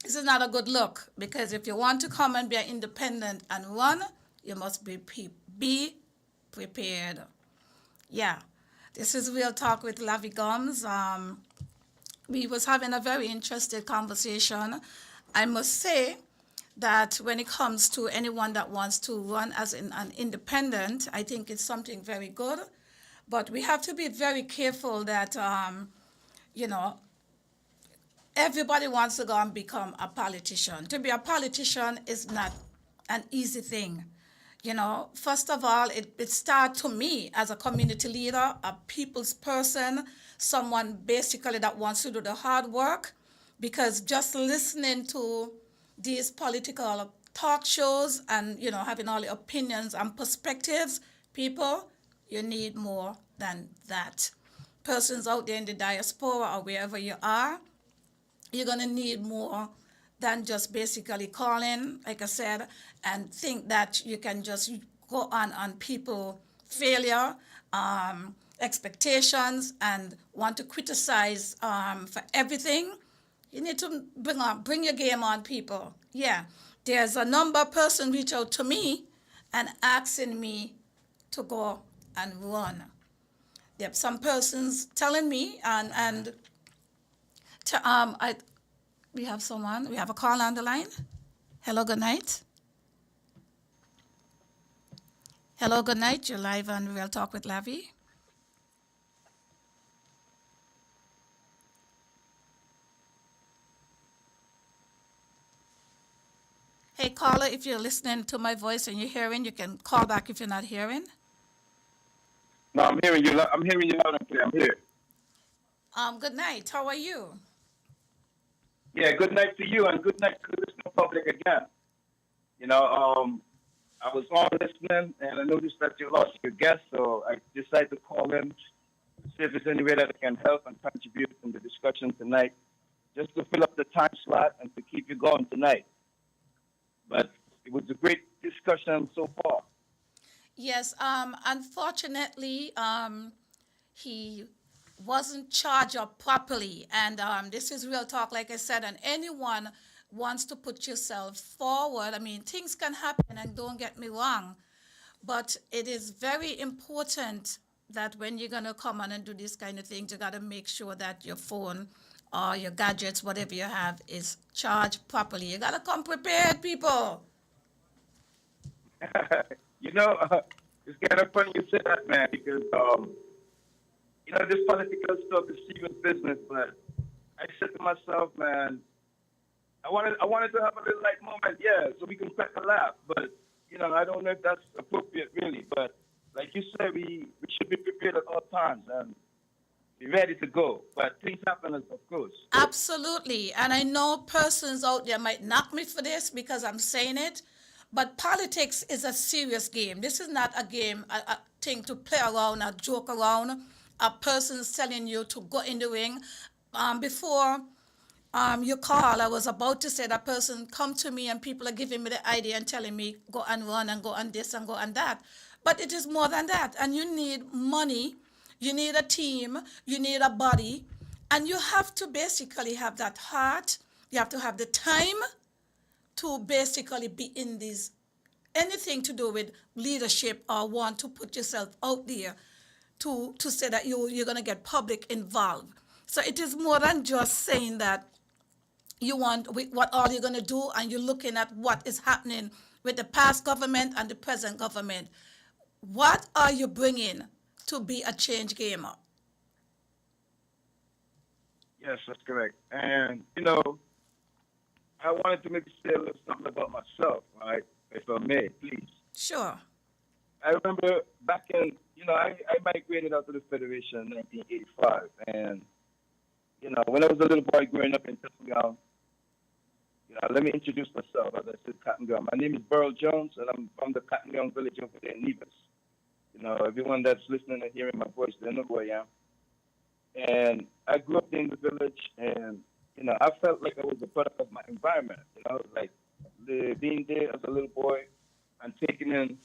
This is not a good look, because if you want to come and be an independent and run, you must be prepared. Yeah, this is Real Talk with Lavi Gumbs. We was having a very interesting conversation. I must say that when it comes to anyone that wants to run as an independent, I think it's something very good. But we have to be very careful that, you know, everybody wants to go and become a politician. To be a politician is not an easy thing. You know, first of all, it starts to me as a community leader, a people's person, someone basically that wants to do the hard work, because just listening to these political talk shows and, you know, having all the opinions and perspectives, people, you need more than that. Persons out there in the diaspora or wherever you are, you're going to need more than just basically calling, like I said, and think that you can just go on people failure, expectations, and want to criticize for everything. You need to bring your game on, people. Yeah, there's a number of person reach out to me and asking me to go and run. There are some persons telling me we have someone. We have a call on the line. Hello, good night. Hello, good night. You're live on Real Talk with Lavi. Hey, caller, if you're listening to my voice and you're hearing, you can call back if you're not hearing. No, I'm hearing you. I'm hearing you loud and clear. I'm here. Good night. How are you? Yeah, good night to you and good night to the listening public again. You know, I was on listening and I noticed that you lost your guest, so I decided to call in to see if there's any way that I can help and contribute in the discussion tonight, just to fill up the time slot and to keep you going tonight. But it was a great discussion so far. Yes, unfortunately, he wasn't charged up properly. And this is Real Talk, like I said, and anyone wants to put yourself forward. I mean, things can happen, and don't get me wrong, but it is very important that when you're going to come on and do this kind of things, you got to make sure that your phone or your gadgets, whatever you have, is charged properly. You got to come prepared, people. You know, it's kind of funny you say that, man, because, you know, this political stuff is serious business, but I said to myself, man, I wanted to have a little light moment, yeah, so we can crack a laugh, but, you know, I don't know if that's appropriate, really, but like you said, we should be prepared at all times and be ready to go, but things happen, of course. Absolutely. And I know persons out there might knock me for this because I'm saying it, but politics is a serious game. This is not a game, a thing to play around or joke around. A person's telling you to go in the ring. Before you call, I was about to say that person come to me and people are giving me the idea and telling me go and run and go on this and go on that. But it is more than that. And you need money, you need a team, you need a body, and you have to basically have that heart. You have to have the time to basically be in this, anything to do with leadership or want to put yourself out there to say that you're going to get public involved. So it is more than just saying that what all you're going to do, and you're looking at what is happening with the past government and the present government. What are you bringing to be a change gamer? Yes, that's correct. And I wanted to maybe say a little something about myself, right? If I may, please. Sure. I remember back in, I migrated out to the Federation in 1985. And, when I was a little boy growing up in Cotton, let me introduce myself. As I said, Cotton Ground. My name is Burl Jones, and I'm from the Cotton Ground village over there in Nevis. Everyone that's listening and hearing my voice, they know who I am. And I grew up in the village, and, I felt like I was a product of my environment, like being there as a little boy and taking in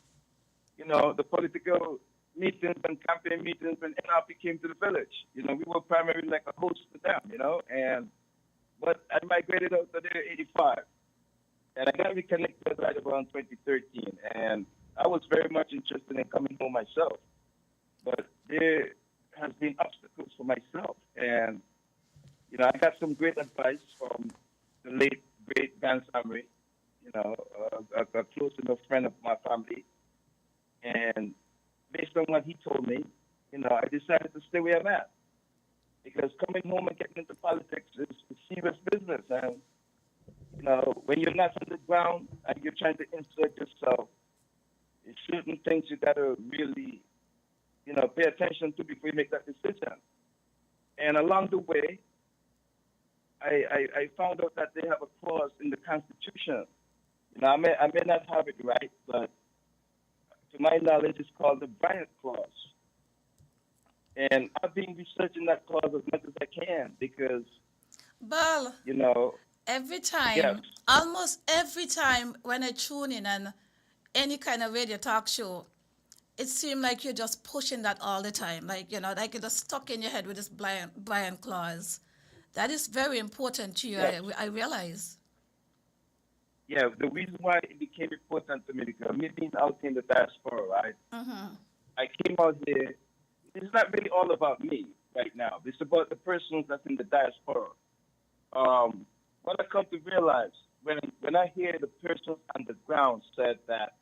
the political meetings and campaign meetings when NRP came to the village. We were primarily like a host to them, but I migrated out to there in 85. And I got reconnected right around 2013. And I was very much interested in coming home myself. But there has been obstacles for myself. And, I got some great advice from the late, great Dan Samry, a close enough friend of my family. And based on what he told me, I decided to stay where I'm at. Because coming home and getting into politics is serious business. And, when you're not on the ground and you're trying to insert yourself, there's certain things you got to really, pay attention to before you make that decision. And along the way, I found out that they have a clause in the Constitution. I may not have it right, but to my knowledge, it's called the Bryant Clause. And I've been researching that clause as much as I can because, Well, every time, yes, almost every time when I tune in on any kind of radio talk show, it seems like you're just pushing that all the time. Like, like you're just stuck in your head with this blind clause. That is very important to you, yes. I realize. Yeah, the reason why it became important to me because me being out in the diaspora, right? Mm-hmm. I came out here. It's not really all about me right now. It's about the persons that's in the diaspora. What I come to realize when I hear the persons on the ground said that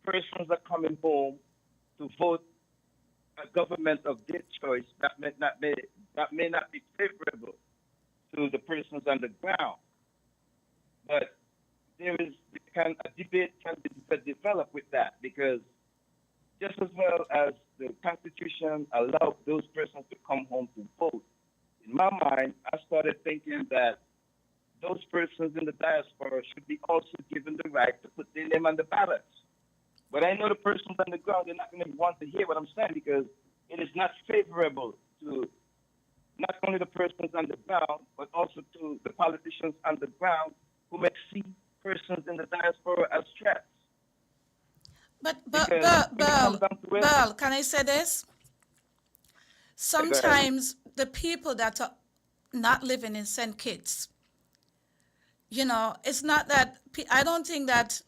persons are coming home to vote a government of their choice that may not be favorable to the persons on the ground, but there is a debate can be developed with that because just as well as the Constitution allowed those persons to come home to vote, in my mind, I started thinking that those persons in the diaspora should be also given the right to put their name on the ballots. But I know the persons on the ground, they're not going to want to hear what I'm saying because it is not favorable to not only the persons on the ground, but also to the politicians on the ground who may see persons in the diaspora as threats. But, Because Burl, can I say this? Sometimes the people that are not living in St. Kitts, it's not that, I don't think that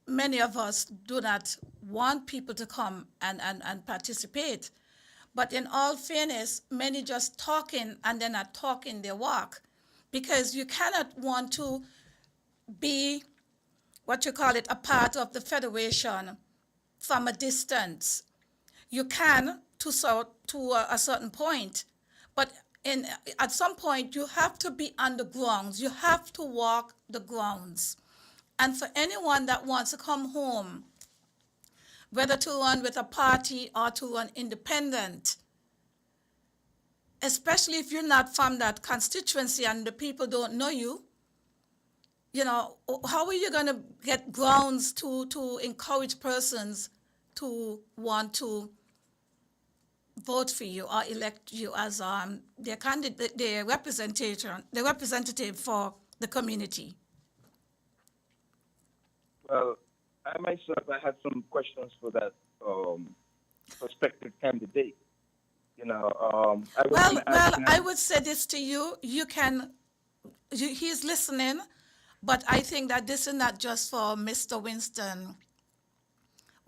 many of us do not want people to come and participate. But in all fairness, many just talking and they're not talking their walk. Because you cannot want to be, what you call it, a part of the Federation from a distance. You can to a certain point, but at some point you have to be on the grounds. You have to walk the grounds. And for anyone that wants to come home, whether to run with a party or to run independent, especially if you're not from that constituency and the people don't know you, how are you going to get grounds to encourage persons to want to vote for you or elect you as their candidate, their representative for the community? Well, I myself, I had some questions for that prospective candidate. I would say this to you. He's listening, but I think that this is not just for Mr. Winston.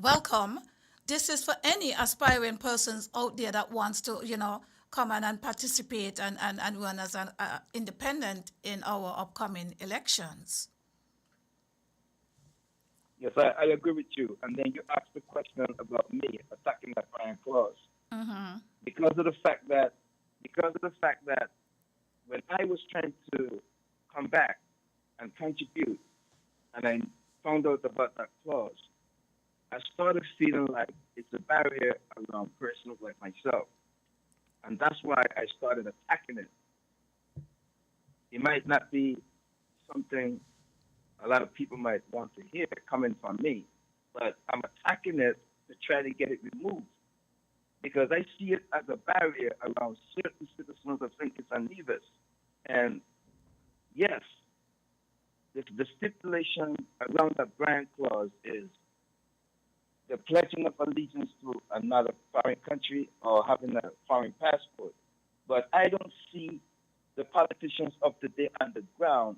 Welcome. This is for any aspiring persons out there that wants to, come on and participate and run as an independent in our upcoming elections. Yes, I agree with you. And then you asked the question about me attacking that Brian clause because of the fact that when I was trying to come back and contribute, and I found out about that clause, I started feeling like it's a barrier around persons like myself, and that's why I started attacking it. It might not be something a lot of people might want to hear coming from me, but I'm attacking it to try to get it removed because I see it as a barrier around certain citizens of St. Kitts and Nevis. And yes, the stipulation around that Bryan clause is the pledging of allegiance to another foreign country or having a foreign passport. But I don't see the politicians of the day on the ground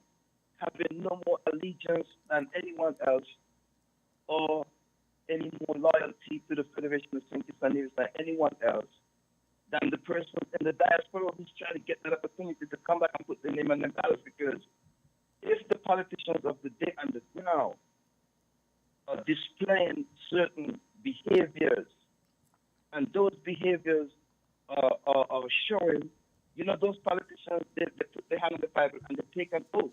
having no more allegiance than anyone else or any more loyalty to the Federation of St. Kitts and Nevis than anyone else than the person in the diaspora who's trying to get that opportunity to come back and put their name on the ballot. Because if the politicians of the day on the ground are displaying certain behaviors, and those behaviors are showing, those politicians, they put their hand on the Bible and they take an oath.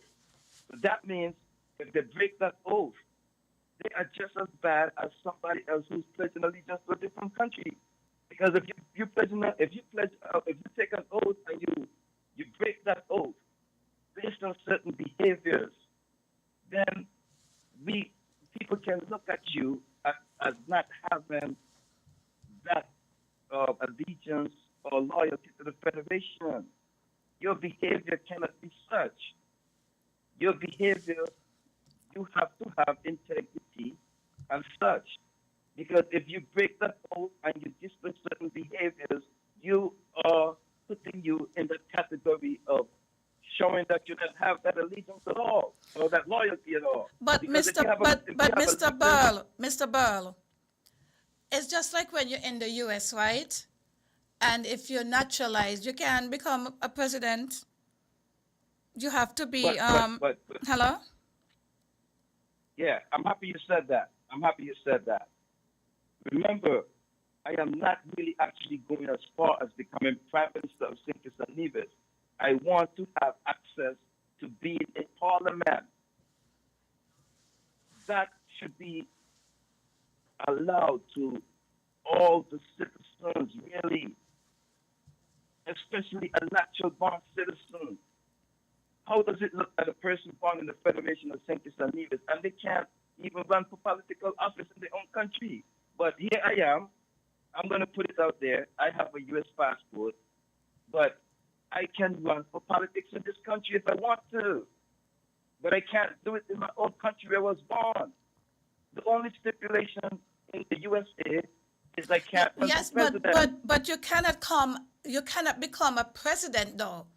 So that means if they break that oath, they are just as bad as somebody else who's pledging allegiance to a different country. Because if you take an oath and you break that oath based on certain behaviors, then people can look at you as not having that allegiance or loyalty to the Federation. Your behavior cannot be such. Your behavior, you have to have integrity and such. Because if you break that oath and you display certain behaviors, you are putting you in the category of showing that you don't have that allegiance at all or that loyalty at all. But Mr. Burl, it's just like when you're in the U.S., right? And if you're naturalized, you can become a president. You have to be. Hello. Yeah, I'm happy you said that. Remember, I am not really actually going as far as becoming Prime Minister of St. Kitts and Nevis. I want to have access to being in Parliament. That should be allowed to all the citizens, really, especially a natural born citizen. How does it look at a person born in the Federation of St. Kitts and Nevis and they can't even run for political office in their own country? But here I am. I'm going to put it out there. I have a U.S. passport, but I can run for politics in this country if I want to. But I can't do it in my own country where I was born. The only stipulation in the USA is I can't run for president. But you cannot become a president though.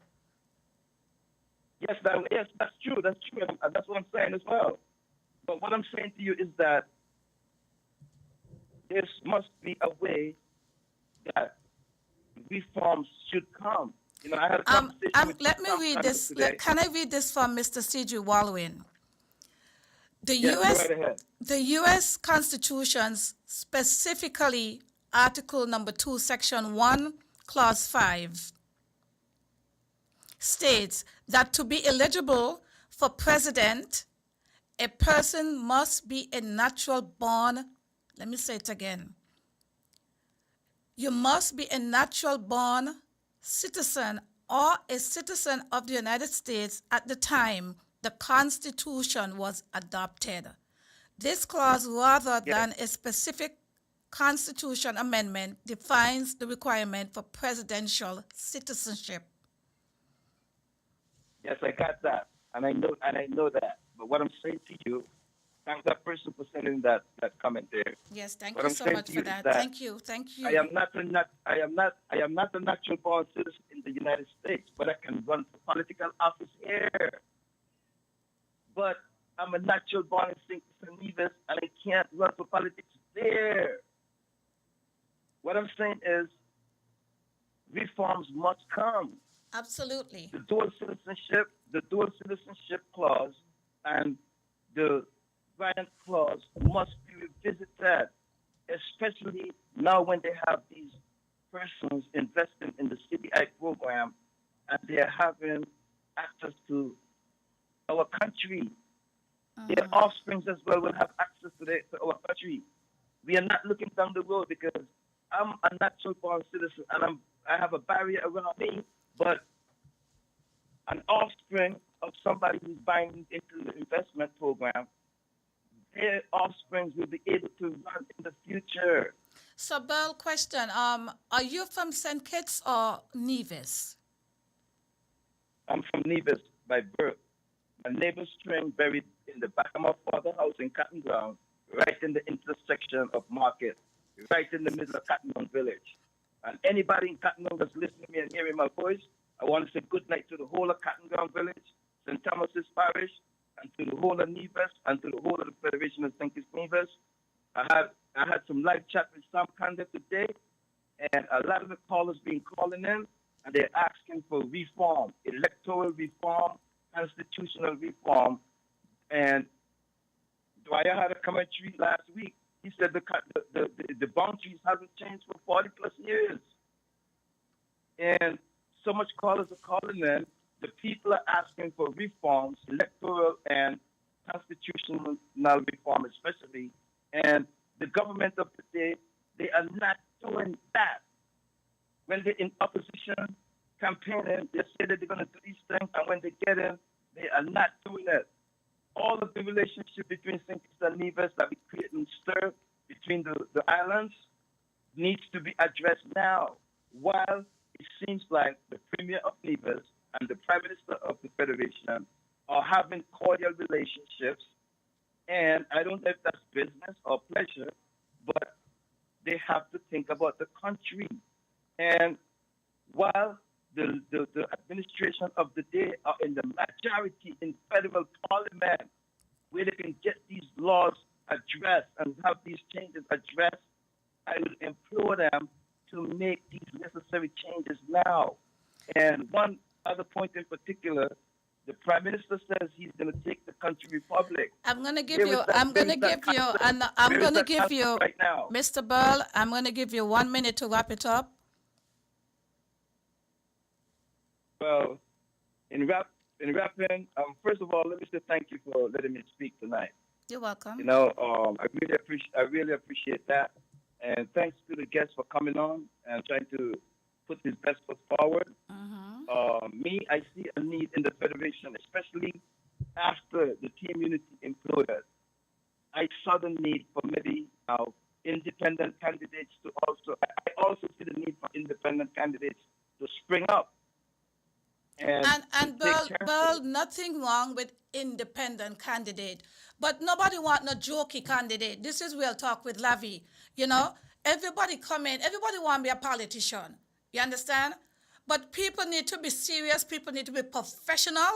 Yes, that's true. That's true. And that's what I'm saying as well. But what I'm saying to you is that there must be a way that reforms should come. I had a conversation with let me read this. Can I read this from Mr. C.G. Walwyn? The U.S. Constitution, specifically Article number 2, Section 1, Clause 5, states that to be eligible for president, a person must be a natural born, let me say it again. You must be a natural born citizen or a citizen of the United States at the time the Constitution was adopted. This clause, rather than a specific Constitution amendment, defines the requirement for presidential citizenship. Yes, I got that, and I know that. But what I'm saying to you, thank that person for sending that comment there. Yes, thank you so much for that. Thank you. I am not a natural born citizen in the United States, but I can run for political office here. But I'm a natural born in St. Kitts and Nevis, and I can't run for politics there. What I'm saying is, reforms must come. Absolutely. The dual citizenship clause and the variant clause must be revisited, especially now when they have these persons investing in the CBI program and they're having access to our country. Their offsprings as well will have access to our country. We are not looking down the road because I'm a natural born citizen and I have a barrier around me, but an offspring of somebody who's buying into the investment program, their offsprings will be able to run in the future. So, Bill, question: are you from St. Kitts or Nevis? I'm from Nevis by birth. My neighbor's string buried in the back of my father's house in Cotton Ground, right in the intersection of Market, right in the middle of Cotton Ground Village. And anybody in Cotton Ground that's listening to me and hearing my voice, I want to say good night to the whole of Cotton Ground Village, St. Thomas's Parish, and to the whole of Nevis, and to the whole of the Federation of St. Kitts Nevis. I had some live chat with Sam Kanda today, and a lot of the callers been calling in, and they're asking for reform, electoral reform, constitutional reform. And Dwyer had a commentary last week. He said the boundaries haven't changed for 40 plus years. And so much callers are calling in. The people are asking for reforms, electoral and constitutional reform especially. And the government of the day, they are not doing that. When they're in opposition campaigning, they say that they're going to do these things, and when they get in, they are not doing it. All of the relationship between St. Kitts and Nevis that we create and stir between the islands needs to be addressed now. While it seems like the Premier of Nevis and the Prime Minister of the Federation are having cordial relationships, and I don't know if that's business or pleasure, but they have to think about the country. And while the administration of the day are in the majority in federal parliament, where they can get these laws addressed and have these changes addressed, I would implore them to make these necessary changes now. And one other point in particular, the Prime Minister says he's going to take the country republic. I'm going to give you, I'm going to give you, and I'm going to give you, right now. Mr. Burl, I'm going to give you 1 minute to wrap it up. Well, in wrapping, first of all, let me say thank you for letting me speak tonight. You're welcome. You know, I really appreciate that, and thanks to the guests for coming on and trying to put his best foot forward. I see a need in the Federation, especially after the team unity imploded. I saw the need for maybe independent candidates to also. I also see the need for independent candidates to spring up. And Burl, nothing wrong with independent candidate, but nobody want no jokey candidate. This is real talk with Lavi. You know, everybody come in, everybody want to be a politician. You understand? But people need to be serious. People need to be professional.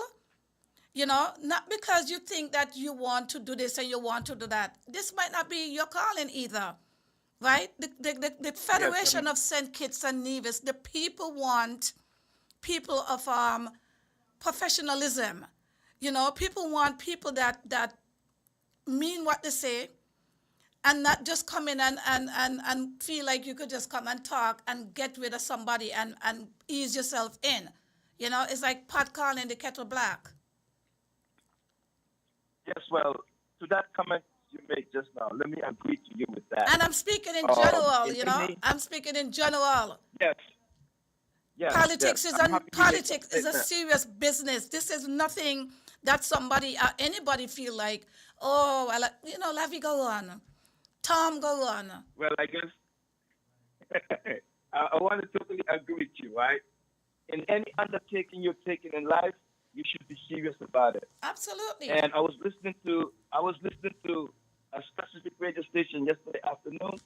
You know, not because you think that you want to do this and you want to do that. This might not be your calling either, right? The Federation of St. Kitts and Nevis, the people want people of professionalism. You know, people want people that mean what they say and not just come in and feel like you could just come and talk and get rid of somebody and ease yourself in. You know, it's like pot calling the kettle black. Yes, well, to that comment you made just now, let me agree to you with that. And I'm speaking in general, you know. I'm speaking in general. Yes. Yes, politics yes. is a serious business. This is nothing that somebody or anybody feel like, oh, well, you know, Lavi, go on. Tom, go on. Well, I guess I want to totally agree with you, right? In any undertaking you're taking in life, you should be serious about it. Absolutely. And I was listening to a specific radio station yesterday afternoon,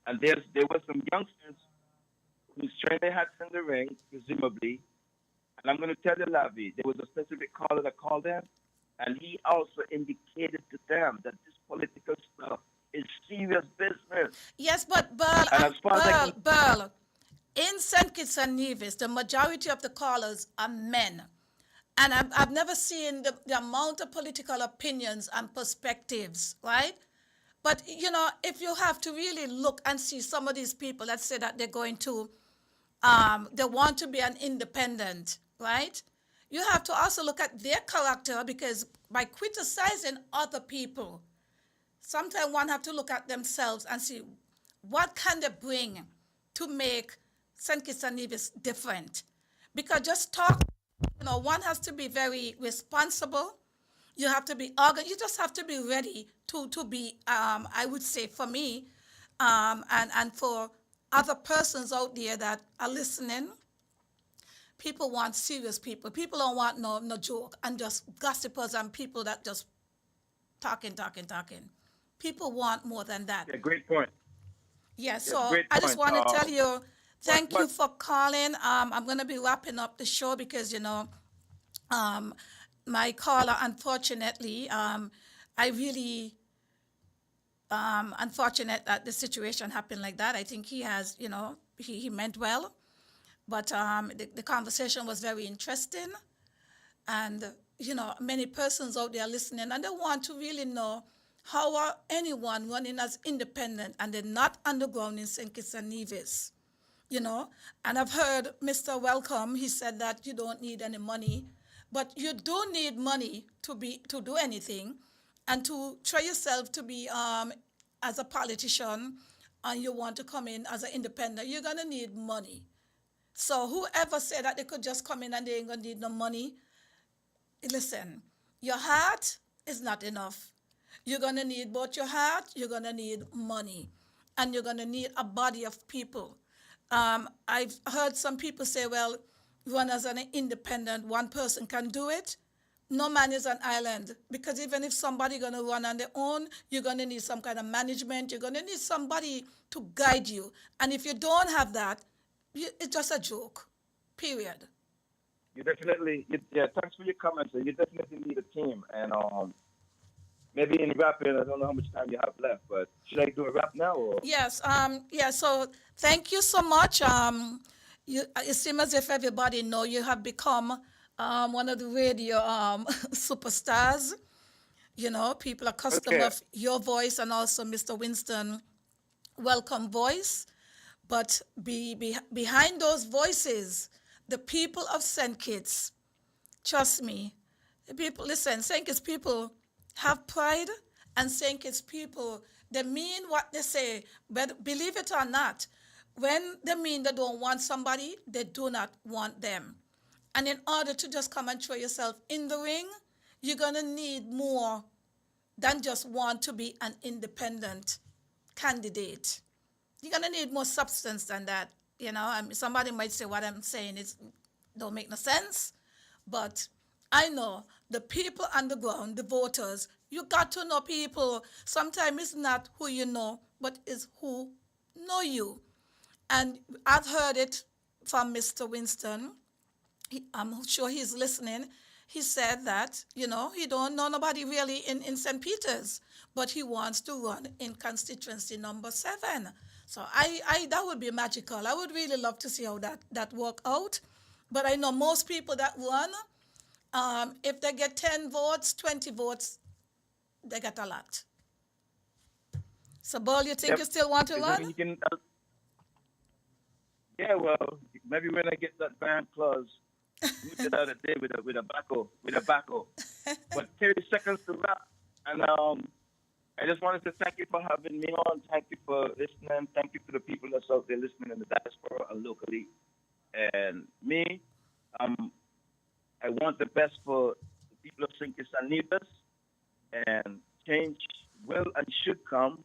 and there were some youngsters who's trying their hats in the ring, presumably. And I'm going to tell you, Lavi, there was a specific caller that called in, and he also indicated to them that this political stuff is serious business. Yes, but Burl, in St. Kitts and Nevis, the majority of the callers are men. And I've never seen the amount of political opinions and perspectives, right? But, you know, if you have to really look and see some of these people that say that they're going to, they want to be an independent, right? You have to also look at their character, because by criticizing other people, sometimes one have to look at themselves and see what can they bring to make St. Kitts and Nevis different. Because just talk, you know, one has to be very responsible. You have to be organized. You just have to be ready to be, I would say for me, and for other persons out there that are listening, people want serious people. People don't want no joke and just gossipers and people that just talking. People want more than that. Yeah, great point. Yeah, Yeah, so great I just point. want to tell you, thank you what- for calling. I'm going to be wrapping up the show because, you know, my caller, unfortunately, I really, unfortunate that the situation happened like that. I think he has, you know, he meant well, but the conversation was very interesting. And, you know, many persons out there listening, and they want to really know how are anyone running as independent and they're not underground in St. Kitts and Nevis, you know. And I've heard Mr. Welcome, he said that you don't need any money, but you do need money to do anything and to try yourself to be as a politician, and you want to come in as an independent, you're going to need money. So whoever said that they could just come in and they ain't going to need no money, listen, your heart is not enough. You're going to need both your heart, you're going to need money, and you're going to need a body of people. I've heard some people say, well, run as an independent, one person can do it. No man is an island, because even if somebody going to run on their own, you're going to need some kind of management. You're going to need somebody to guide you. And if you don't have that, it's just a joke, period. You definitely, yeah. Thanks for your comments. You definitely need a team, and maybe in wrapping, I don't know how much time you have left, but should I do a wrap now or? Yes, yeah, so thank you so much. It seems as if everybody know you have become one of the radio superstars. You know, people are accustomed Okay. of your voice and also Mr. Winston Welcome voice. But behind those voices, the people of St. Kitts, trust me, the people, listen, St. Kitts people have pride, and St. Kitts people, they mean what they say. But believe it or not, when they mean they don't want somebody, they do not want them. And in order to just come and throw yourself in the ring, you're going to need more than just want to be an independent candidate. You're going to need more substance than that. You know, I mean, somebody might say what I'm saying is don't make no sense, but I know the people on the ground, the voters, you got to know people. Sometimes it's not who you know, but it's who know you. And I've heard it from Mr. Winston. I'm sure he's listening. He said that, you know, he don't know nobody really in St. Peter's, but he wants to run in constituency number 7. So I that would be magical. I would really love to see how that work out. But I know most people that run, if they get 10 votes, 20 votes, they get a lot. So, Bull, you think Yep. you still want to Is run? that- You can, yeah, well, maybe when I get that ban clause, we get out of day with a backhoe. But 30 seconds to wrap, and I just wanted to thank you for having me on. Thank you for listening. Thank you for the people that's out there listening in the diaspora and locally. And me, I want the best for the people of St. Kitts and Nevis, and change will and should come.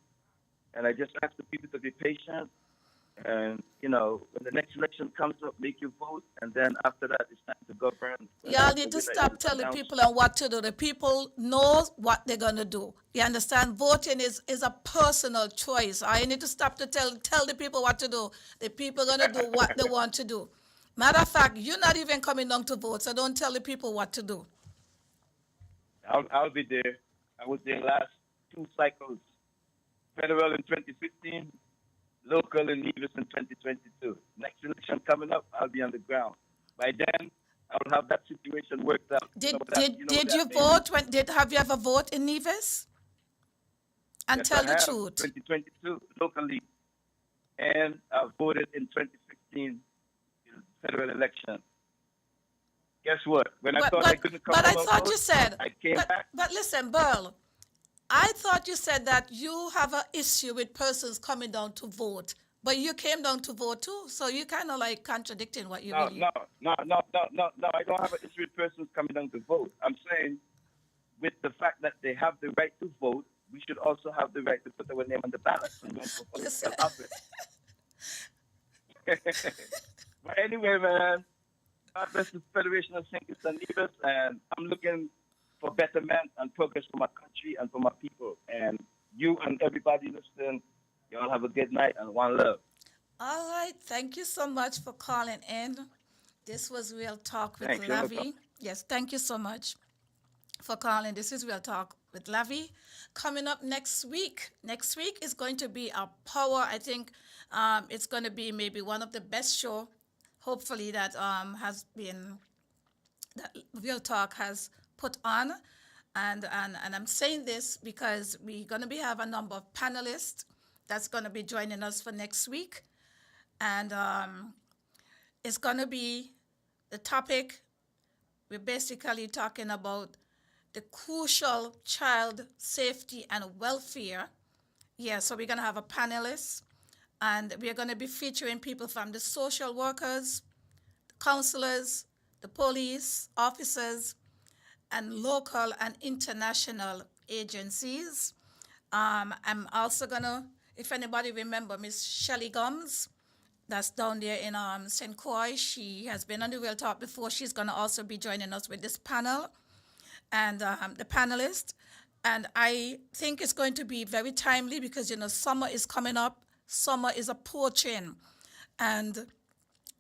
And I just ask the people to be patient. And, you know, when the next election comes up, make your vote. And then after that, it's time to govern. Y'all need to stop telling people and what to do. The people know what they're going to do. You understand? Voting is a personal choice. I need to stop to tell the people what to do. The people are going to do what they want to do. Matter of fact, you're not even coming down to vote, so don't tell the people what to do. I'll be there. I was there last 2 cycles. Federal in 2015, local in Nevis in 2022. Next election coming up, I'll be on the ground. By then, I'll have that situation worked out. Did you vote? Have you ever voted in Nevis? And Yes, tell I the have, truth. 2022 locally, and I voted in 2016 federal election. Guess what? When I thought I couldn't come But I home, thought you said. I came back. But listen, Burl. I thought you said that you have an issue with persons coming down to vote, but you came down to vote too. So you kind of like contradicting what you really. No. I don't have an issue with persons coming down to vote. I'm saying, with the fact that they have the right to vote, we should also have the right to put our name on the ballot and run for political office. But anyway, man, God bless the Federation of St. Kitts and Nevis, and I'm looking for betterment and progress for my country and for my people. And you and everybody listening, y'all have a good night and one love. All right. Thank you so much for calling in. This was Real Talk with Thank you. Lavi. Yes, thank you so much for calling. This is Real Talk with Lavi. Coming up next week. Next week is going to be our power. I think it's going to be maybe one of the best show, hopefully, that has been, that Real Talk has put on. And I'm saying this because we're going to have a number of panelists that's going to be joining us for next week. And it's going to be the topic. We're basically talking about the crucial child safety and welfare. Yeah, so we're going to have a panelist, and we're going to be featuring people from the social workers, the counselors, the police officers, and local and international agencies. I'm also going to, if anybody remember Miss Shelley Gumbs, that's down there in St. Croix. She has been on the Real Talk before. She's going to also be joining us with this panel and the panelists. And I think it's going to be very timely because, summer is coming up. Summer is approaching. And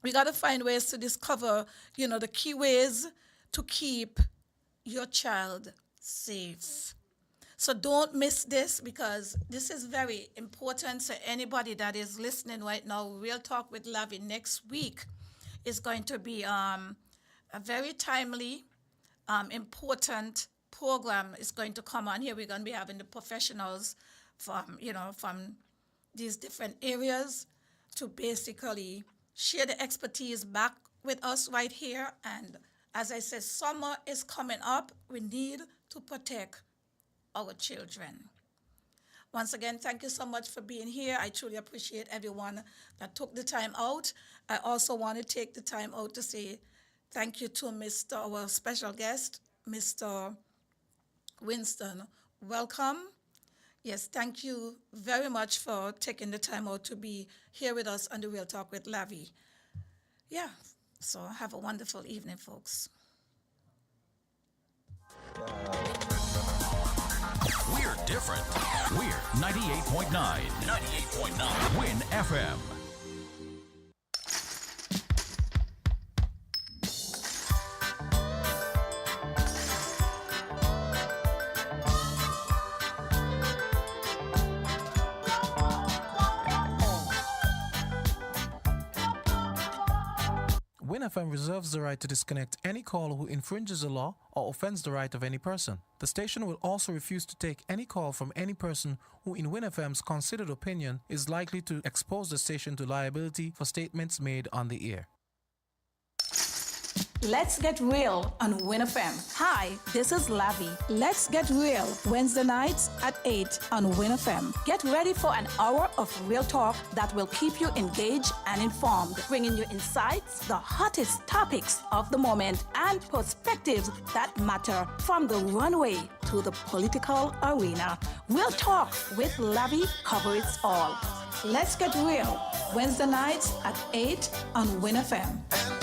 we got to find ways to discover, the key ways to keep your child safe. So don't miss this because this is very important. So anybody that is listening right now, Real Talk with Lavi next week is going to be a very timely, important program is going to come on here. We're going to be having the professionals from these different areas to basically share the expertise back with us right here. And as I said, summer is coming up. We need to protect our children. Once again, thank you so much for being here. I truly appreciate everyone that took the time out. I also want to take the time out to say thank you to our special guest, Mr. Winston. Welcome. Yes, thank you very much for taking the time out to be here with us on the Real Talk with Lavi. Yeah, so have a wonderful evening, folks. We're different. We're 98.9. 98.9. Win FM. WinFM reserves the right to disconnect any caller who infringes a law or offends the right of any person. The station will also refuse to take any call from any person who, in WinFM's considered opinion, is likely to expose the station to liability for statements made on the air. Let's get real on WinFM. Hi, this is Lavi. Let's get real Wednesday nights at 8 on WinFM. Get ready for an hour of real talk that will keep you engaged and informed, bringing you insights, the hottest topics of the moment, and perspectives that matter from the runway to the political arena. Real Talk with Lavi covers all. Let's get real Wednesday nights at 8 on WinFM.